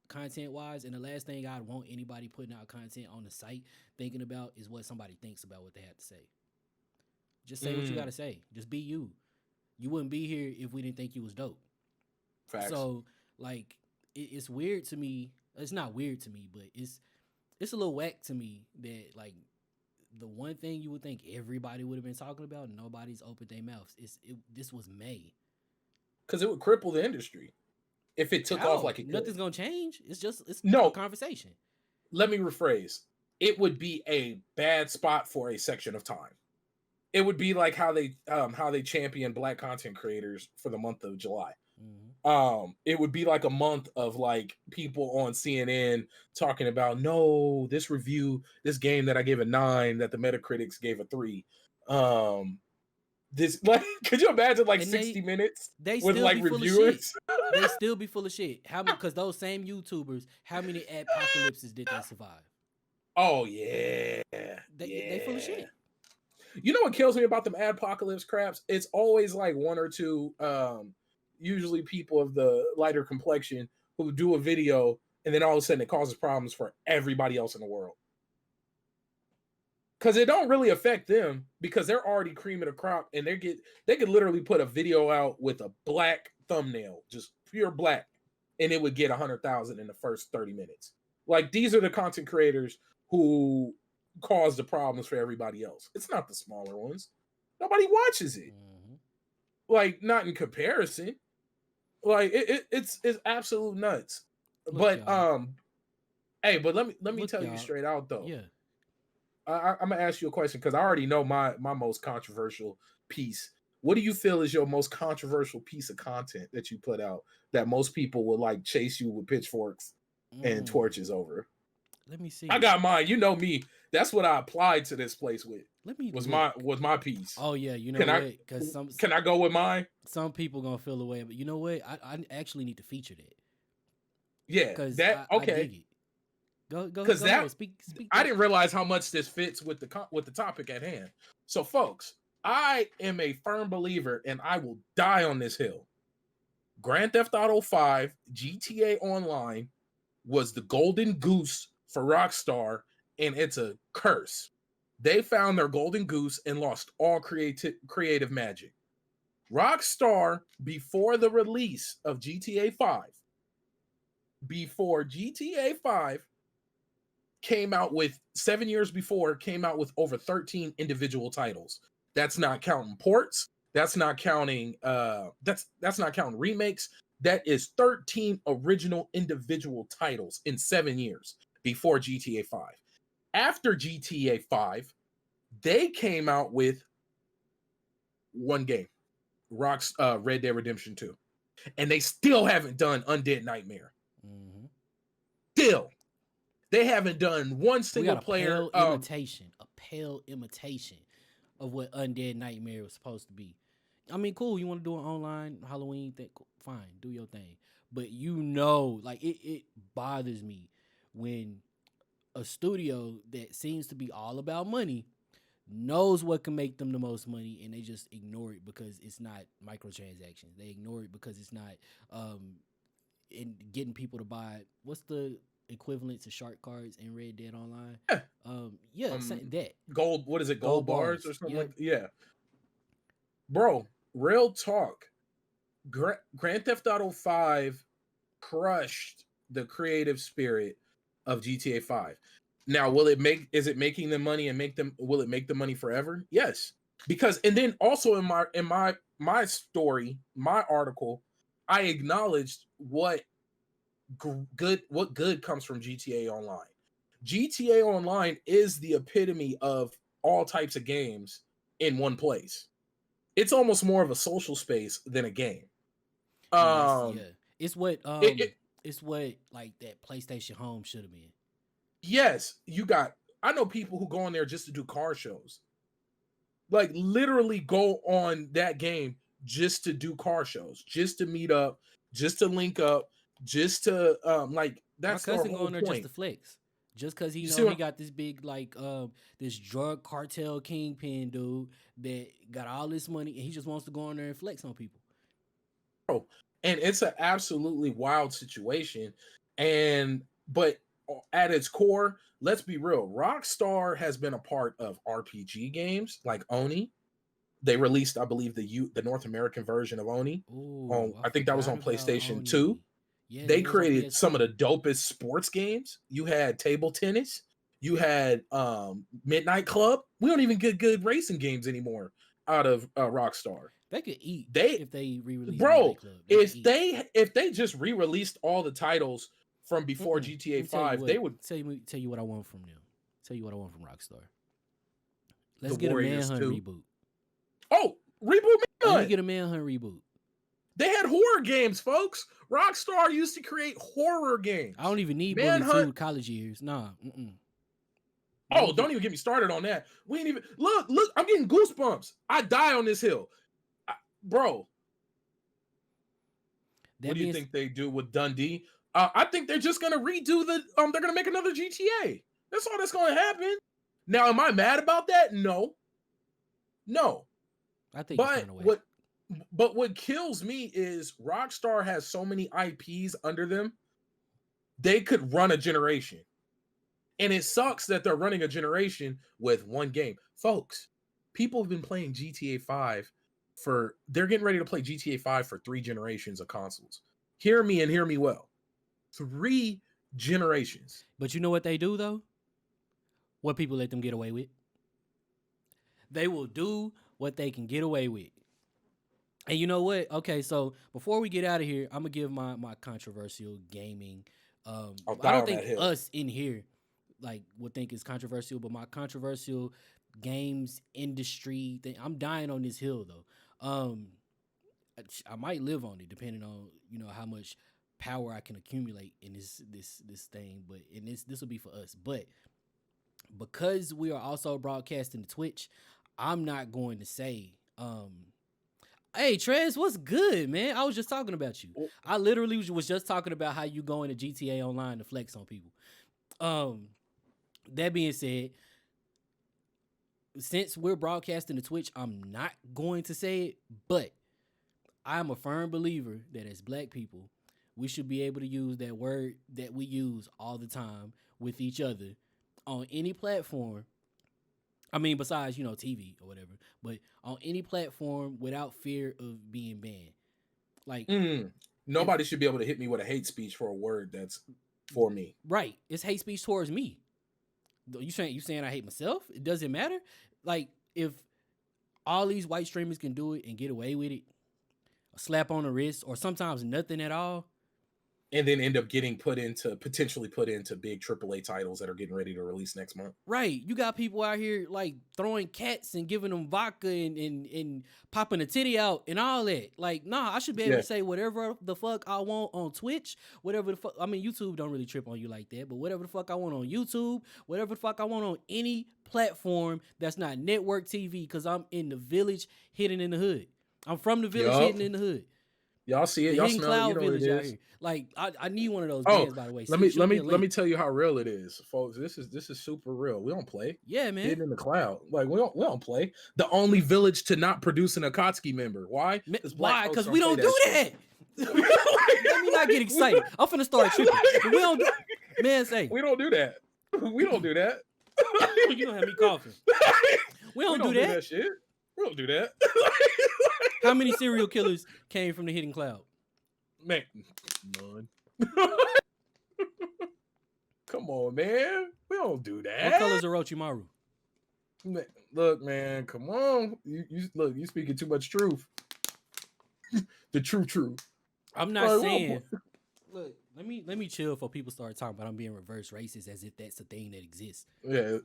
[SPEAKER 2] content wise, and the last thing I'd want anybody putting out content on the site thinking about, is what somebody thinks about what they have to say. Just say what you got to say. Just be you. You wouldn't be here if we didn't think you was dope.
[SPEAKER 1] Facts.
[SPEAKER 2] So like it's weird to me. It's not weird to me, but it's a little whack to me that like the one thing you would think everybody would have been talking about, nobody's opened their mouths. This was May.
[SPEAKER 1] Because it would cripple the industry if it took off like it could.
[SPEAKER 2] Nothing's gonna change. It's
[SPEAKER 1] no
[SPEAKER 2] a conversation.
[SPEAKER 1] Let me rephrase. It would be a bad spot for a section of time. It would be like how they champion Black content creators for the month of July. Mm-hmm. It would be like a month of like people on CNN talking about this game that I gave a 9 that the Metacritics gave a 3. This like, could you imagine like 60 minutes with like reviewers?
[SPEAKER 2] They still be full of shit. How many? Because those same YouTubers, how many apocalypses did they survive?
[SPEAKER 1] Oh yeah,
[SPEAKER 2] they full of shit.
[SPEAKER 1] You know what kills me about them apocalypse craps? It's always like one or two, usually people of the lighter complexion, who do a video and then all of a sudden it causes problems for everybody else in the world. Because it don't really affect them, because they're already cream of the crop, and they could literally put a video out with a black thumbnail, just pure black, and it would get 100,000 in the first 30 minutes. Like, these are the content creators who cause the problems for everybody else. It's not the smaller ones. Nobody watches it. Mm-hmm. Like, not in comparison. Like, it's absolute nuts. Look, but y'all. Hey, but let me tell you straight out though.
[SPEAKER 2] Yeah.
[SPEAKER 1] I'm gonna ask you a question, because I already know my most controversial piece. What do you feel is your most controversial piece of content that you put out that most people would like chase you with pitchforks and torches over?
[SPEAKER 2] Let me see.
[SPEAKER 1] I got mine. You know me. That's what I applied to this place with.
[SPEAKER 2] Let me
[SPEAKER 1] was
[SPEAKER 2] look.
[SPEAKER 1] my piece.
[SPEAKER 2] Oh yeah, you know
[SPEAKER 1] Can I
[SPEAKER 2] what? Because
[SPEAKER 1] can I go with mine?
[SPEAKER 2] some people gonna feel away, but you know what? I actually need to feature that
[SPEAKER 1] Yeah,
[SPEAKER 2] because
[SPEAKER 1] that
[SPEAKER 2] I
[SPEAKER 1] okay.
[SPEAKER 2] dig it. Go
[SPEAKER 1] Because
[SPEAKER 2] go ahead.
[SPEAKER 1] that
[SPEAKER 2] Speak
[SPEAKER 1] I
[SPEAKER 2] that.
[SPEAKER 1] didn't realize how much this fits with the topic at hand. So, folks, I am a firm believer, and I will die on this hill. Grand Theft Auto 5 GTA Online was the golden goose for Rockstar, and it's a curse. They found their golden goose and lost all creative magic. Rockstar, before the release of GTA 5, before GTA 5 came out with 7 years before, came out with over 13 individual titles. That's not counting ports. That's not counting that's not counting remakes. That is 13 original individual titles in 7 years before GTA 5. After GTA 5, they came out with one game, Red Dead Redemption 2. And they still haven't done Undead Nightmare.
[SPEAKER 2] Mm-hmm.
[SPEAKER 1] Still, they haven't done one
[SPEAKER 2] We
[SPEAKER 1] single
[SPEAKER 2] got a
[SPEAKER 1] player
[SPEAKER 2] pale imitation of what Undead Nightmare was supposed to be. I mean, cool. You want to do an online Halloween thing? Fine, do your thing. But you know, like it bothers me when a studio that seems to be all about money knows what can make them the most money, and they just ignore it because it's not microtransactions. They ignore it because it's not in getting people to buy. What's the equivalent to shark cards in Red Dead Online?
[SPEAKER 1] Yeah.
[SPEAKER 2] That
[SPEAKER 1] Gold, what is it? Gold bars or something
[SPEAKER 2] Yep.
[SPEAKER 1] like that? Yeah. Bro, real talk. Grand Theft Auto 5 crushed the creative spirit of GTA 5. Now, is it making them money and will it make the money forever? Yes. Because and then also in my story, my article, I acknowledged what good comes from GTA Online. GTA Online is the epitome of all types of games in one place. It's almost more of a social space than a game.
[SPEAKER 2] and that's
[SPEAKER 1] Um,
[SPEAKER 2] It's what
[SPEAKER 1] it
[SPEAKER 2] it's what like that PlayStation Home should have been.
[SPEAKER 1] yes, you got. I know people who go on there just to do car shows, like literally go on that game just to do car shows, just to meet up, just to link up, just to like
[SPEAKER 2] My
[SPEAKER 1] that's their
[SPEAKER 2] cousin
[SPEAKER 1] whole
[SPEAKER 2] going there just
[SPEAKER 1] point.
[SPEAKER 2] to flex. Just cause he
[SPEAKER 1] You
[SPEAKER 2] know
[SPEAKER 1] see
[SPEAKER 2] he
[SPEAKER 1] what?
[SPEAKER 2] got this big like this drug cartel kingpin dude that got all this money and he just wants to go on there and flex on people.
[SPEAKER 1] Bro, and it's an absolutely wild situation. And but at its core, let's be real. Rockstar has been a part of RPG games like Oni. They released, I believe, the North American version of Oni.
[SPEAKER 2] Oh, I
[SPEAKER 1] I think that was
[SPEAKER 2] forgot
[SPEAKER 1] on
[SPEAKER 2] about
[SPEAKER 1] PlayStation 2.
[SPEAKER 2] Oni. Yeah,
[SPEAKER 1] They
[SPEAKER 2] that was on
[SPEAKER 1] created some of
[SPEAKER 2] PS2.
[SPEAKER 1] the dopest sports games. You had table tennis. You had Midnight Club. We don't even get good racing games anymore out of Rockstar.
[SPEAKER 2] They could eat
[SPEAKER 1] They
[SPEAKER 2] if they re-release
[SPEAKER 1] bro,
[SPEAKER 2] Midnight Club. They could eat.
[SPEAKER 1] if they just re-released all the titles from before
[SPEAKER 2] Mm-mm. Let
[SPEAKER 1] GTA
[SPEAKER 2] me tell you
[SPEAKER 1] 5,
[SPEAKER 2] what.
[SPEAKER 1] they would
[SPEAKER 2] Tell you what I want from them. Tell you what I want from Rockstar.
[SPEAKER 1] the
[SPEAKER 2] Let's get a
[SPEAKER 1] Warriors
[SPEAKER 2] Manhunt
[SPEAKER 1] too.
[SPEAKER 2] reboot.
[SPEAKER 1] Oh, reboot
[SPEAKER 2] Let me
[SPEAKER 1] Manhunt.
[SPEAKER 2] get a Manhunt reboot.
[SPEAKER 1] They had horror games, folks. Rockstar used to create horror games.
[SPEAKER 2] I don't even need Bully
[SPEAKER 1] Manhunt.
[SPEAKER 2] 2 college years. Nah.
[SPEAKER 1] Oh, don't even get me started on that. We ain't even look. I'm getting goosebumps. I die on this hill, bro. What do you think they do with Dundee? I think they're just gonna redo the. They're gonna make another GTA. That's all that's gonna happen. Now, am I mad about that? No.
[SPEAKER 2] I think it's
[SPEAKER 1] But
[SPEAKER 2] kind of whack.
[SPEAKER 1] what kills me is Rockstar has so many IPs under them. They could run a generation. And it sucks that they're running a generation with one game. Folks, people have been playing GTA 5 they're getting ready to play GTA 5 for 3 generations of consoles. Hear me and hear me well. 3 generations.
[SPEAKER 2] But you know what they do though? What people let them get away with? They will do what they can get away with. And you know what? Okay, so before we get out of here, I'm gonna give my controversial gaming.
[SPEAKER 1] I'll
[SPEAKER 2] I
[SPEAKER 1] die
[SPEAKER 2] don't
[SPEAKER 1] on
[SPEAKER 2] think
[SPEAKER 1] that hill.
[SPEAKER 2] us in here like would think it's controversial, but my controversial games industry thing. I'm dying on this hill though. I might live on it depending on how much power I can accumulate in this thing. But in this will be for us. But because we are also broadcasting to Twitch, I'm not going to say, hey Trez, what's good, man? I was just talking about you. I literally was just talking about how you go into GTA Online to flex on people. That being said, since we're broadcasting to Twitch, I'm not going to say it, but I'm a firm believer that as black people, we should be able to use that word that we use all the time with each other on any platform. I mean, besides, TV or whatever, but on any platform without fear of being banned. Like,
[SPEAKER 1] nobody should be able to hit me with a hate speech for a word that's for me.
[SPEAKER 2] Right. It's hate speech towards me. You saying I hate myself? It doesn't matter. Like, if all these white streamers can do it and get away with it, a slap on the wrist, or sometimes nothing at all,
[SPEAKER 1] and then end up getting potentially put into big AAA titles that are getting ready to release next month.
[SPEAKER 2] Right. You got people out here like throwing cats and giving them vodka and popping a titty out and all that. Like, nah, I should be able to say whatever the fuck I want on Twitch, whatever the fuck. I mean, YouTube don't really trip on you like that, but whatever the fuck I want on YouTube, whatever the fuck I want on any platform that's not network TV, because I'm in the village hidden in the hood. I'm from the village hidden in the hood.
[SPEAKER 1] Y'all see it, y'all smell it, you know what it is.
[SPEAKER 2] Here. Like, I need one of those bands, by the way.
[SPEAKER 1] Let me tell you how real it is, folks. This is super real. We don't play.
[SPEAKER 2] Yeah, man.
[SPEAKER 1] Hidden in the cloud. Like, we don't play. The only village to not produce an Akatsuki member. Why?
[SPEAKER 2] Why? Because we don't do that. Let me not get excited. I'm finna start tripping. We don't do, man, say
[SPEAKER 1] we don't do that. We don't do that.
[SPEAKER 2] You don't have me coughing. We don't do that
[SPEAKER 1] shit. We don't do that.
[SPEAKER 2] How many serial killers came from the hidden cloud?
[SPEAKER 1] Man, none. Come on, man. We don't do that.
[SPEAKER 2] What color's Orochimaru?
[SPEAKER 1] Man, look, man, come on. You speaking too much truth. The truth.
[SPEAKER 2] I'm not saying. Look, let me chill for people start talking about I'm being reverse racist as if that's a thing that exists.
[SPEAKER 1] Yeah,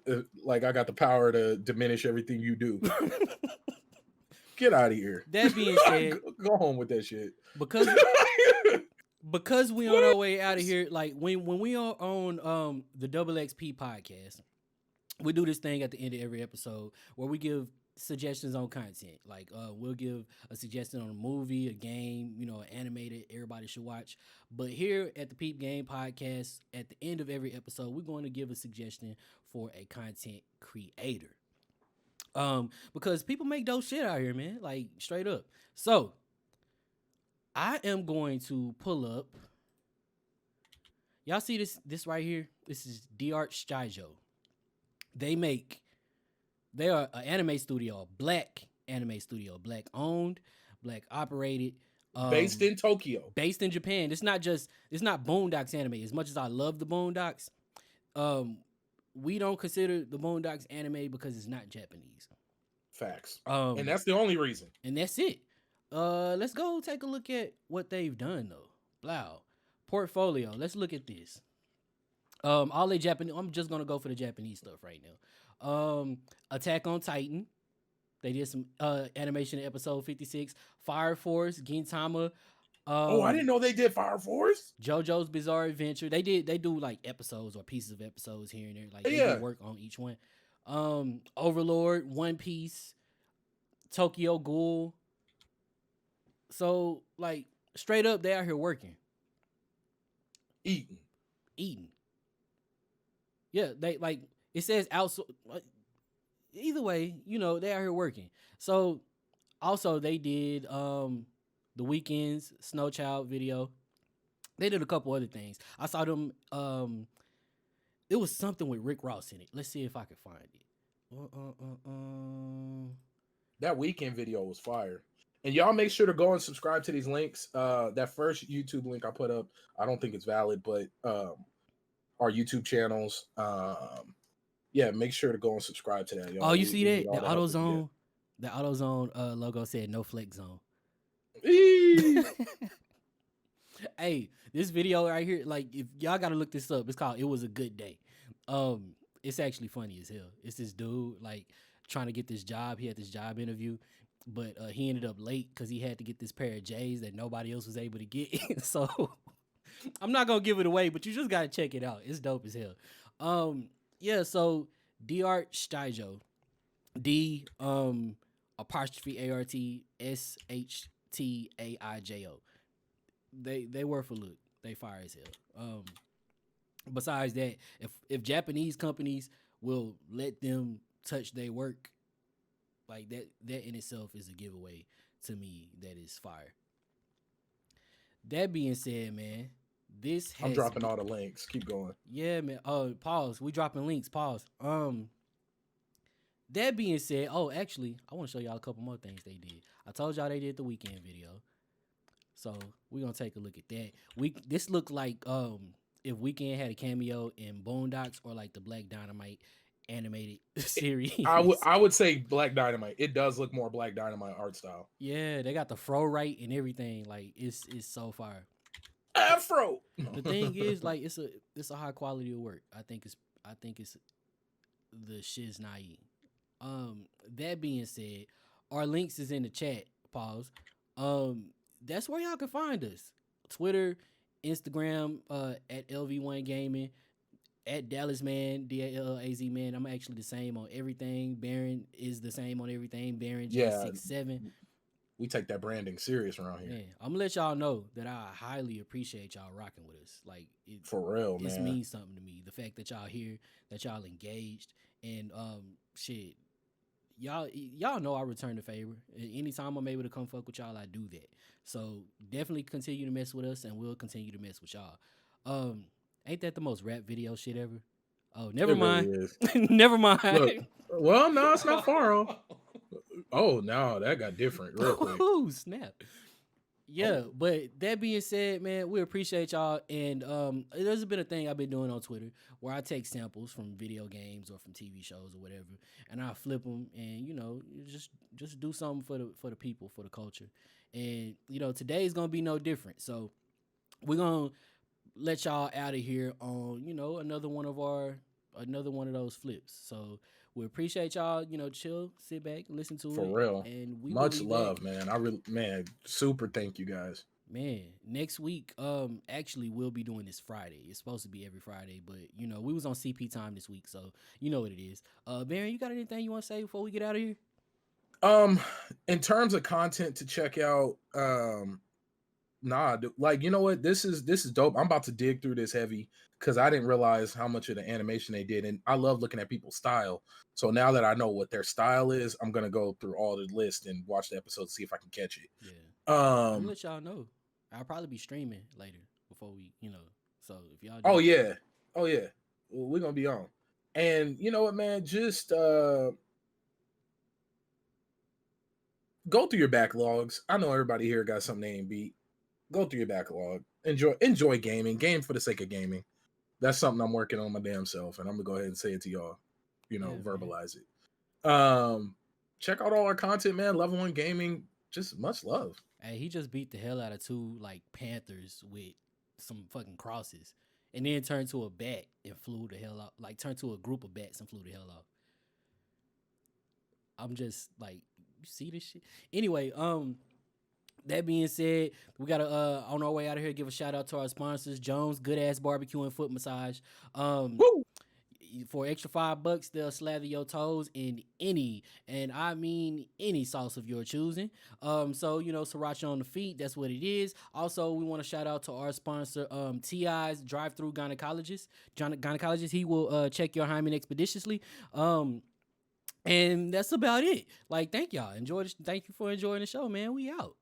[SPEAKER 1] like I got the power to diminish everything you do. Get out of here.
[SPEAKER 2] That being said,
[SPEAKER 1] go home with that shit.
[SPEAKER 2] Because we on our way out of here, like when we are on the Double XP podcast, we do this thing at the end of every episode where we give suggestions on content. Like we'll give a suggestion on a movie, a game, an animated everybody should watch. But here at the Peep Game podcast, at the end of every episode, we're going to give a suggestion for a content creator. Because people make dope shit out here, man. Like, straight up. So, I am going to pull up. Y'all see this right here? This is D-Art Shijo. They are an anime studio, a black anime studio, black owned, black operated.
[SPEAKER 1] Based in Tokyo.
[SPEAKER 2] Based in Japan. It's not Boondocks anime. As much as I love the Boondocks, we don't consider the Boondocks anime because it's not Japanese.
[SPEAKER 1] Facts. And that's the only reason.
[SPEAKER 2] And that's it. Let's go take a look at what they've done though. Wow. Portfolio. Let's look at this. All the Japanese. I'm just gonna go for the Japanese stuff right now. Attack on Titan. They did some animation in episode 56. Fire Force, Gintama.
[SPEAKER 1] I didn't know they did Fire Force.
[SPEAKER 2] JoJo's Bizarre Adventure. They do like episodes or pieces of episodes here and there. Like they do work on each one. Overlord, One Piece, Tokyo Ghoul. So like straight up, they out here working.
[SPEAKER 1] Eating.
[SPEAKER 2] Yeah, they like it says outsource. Either way, they out here working. So also they did the Weeknd's Snow Child video. They did a couple other things. I saw them. It was something with Rick Ross in it. Let's see if I can find it.
[SPEAKER 1] That Weeknd video was fire. And y'all make sure to go and subscribe to these links. That first YouTube link I put up, I don't think it's valid, but our YouTube channels. Yeah, make sure to go and subscribe to that.
[SPEAKER 2] Y'all, you see that? The AutoZone logo said no flex zone. Hey, this video right here, like if y'all gotta look this up, it's called It Was a Good Day. It's actually funny as hell. It's this dude like trying to get this job. He had this job interview, but he ended up late because he had to get this pair of J's that nobody else was able to get. So I'm not gonna give it away, but you just gotta check it out. It's dope as hell. Yeah, so Dart Staijo. D apostrophe ARTSHTAIJO. They worth a look. They fire as hell. Besides that, if Japanese companies will let them touch their work, like that in itself is a giveaway to me. That is fire. That being said, man, this has
[SPEAKER 1] I'm dropping all the links. Keep going.
[SPEAKER 2] yeah, man. Pause. We dropping links. Pause. That being said, actually, I want to show y'all a couple more things they did. I told y'all they did the weekend video, so we're gonna take a look at that. This looked like if Weekend had a cameo in Boondocks or like the Black Dynamite animated series.
[SPEAKER 1] I would say Black Dynamite. It does look more Black Dynamite art style.
[SPEAKER 2] Yeah, they got the fro right and everything. Like it's so fire.
[SPEAKER 1] Afro.
[SPEAKER 2] The thing is, like, it's a high quality of work. I think it's the shiz naive. That being said, our links is in the chat. Pause. That's where y'all can find us. Twitter, Instagram, at LV1 Gaming, at DallazMan, DallazMan. I'm actually the same on everything. Baron is the same on everything. Baron J67.
[SPEAKER 1] We take that branding serious around here.
[SPEAKER 2] Man, I'm gonna let y'all know that I highly appreciate y'all rocking with us. Like,
[SPEAKER 1] for real, man.
[SPEAKER 2] It means something to me. The fact that y'all here, that y'all engaged, and shit, y'all know I return the favor. Anytime I'm able to come fuck with y'all, I do that. So definitely continue to mess with us, and we'll continue to mess with y'all. Ain't that the most rap video shit ever? Oh, never mind. Really never mind.
[SPEAKER 1] Look, well, no, it's not far off. Oh, no, that got different real quick.
[SPEAKER 2] Ooh, snap. Yeah, but that being said, man, we appreciate y'all. And there's been a thing I've been doing on Twitter where I take samples from video games or from TV shows or whatever, and I flip them and, just do something for the people, for the culture. And, today's going to be no different. So we're going to let y'all out of here on, another one of those flips. So we appreciate y'all, chill, sit back, listen to it.
[SPEAKER 1] For real.
[SPEAKER 2] And we
[SPEAKER 1] much love, back. Man. Super thank you guys.
[SPEAKER 2] Man, next week, actually we'll be doing this Friday. It's supposed to be every Friday, but we was on CP time this week, so you know what it is. Baron, you got anything you want to say before we get out of here?
[SPEAKER 1] In terms of content to check out, like, you know what, this is dope. I'm about to dig through this heavy because I didn't realize how much of the animation they did, and I love looking at people's style. So now that I know what their style is, I'm gonna go through all the list and watch the episode to see if I can catch it.
[SPEAKER 2] Yeah. I'm gonna let y'all know. I'll probably be streaming later before we, so if y'all
[SPEAKER 1] oh yeah well, we're gonna be on. And you know what, man, just go through your backlogs. I know everybody here got something they ain't beat. Go through your backlog. Enjoy gaming. Game for the sake of gaming. That's something I'm working on my damn self, and I'm gonna go ahead and say it to y'all. Verbalize it. Check out all our content, man. Level 1 Gaming. Just much love.
[SPEAKER 2] Hey, he just beat the hell out of 2 like Panthers with some fucking crosses, and then turned to a bat and flew the hell out. Like, turned to a group of bats and flew the hell off. I'm just like, you see this shit? Anyway, that being said, we gotta on our way out of here, give a shout out to our sponsors: Jones Good Ass Barbecue and Foot Massage.
[SPEAKER 1] Woo!
[SPEAKER 2] For extra $5, they'll slather your toes in any, and I mean any, sauce of your choosing. So sriracha on the feet, that's what it is. Also, we want to shout out to our sponsor, TI's Drive-Through Gynecologist. He will check your hymen expeditiously. And that's about it. Like, thank y'all. Thank you for enjoying the show, man. We out.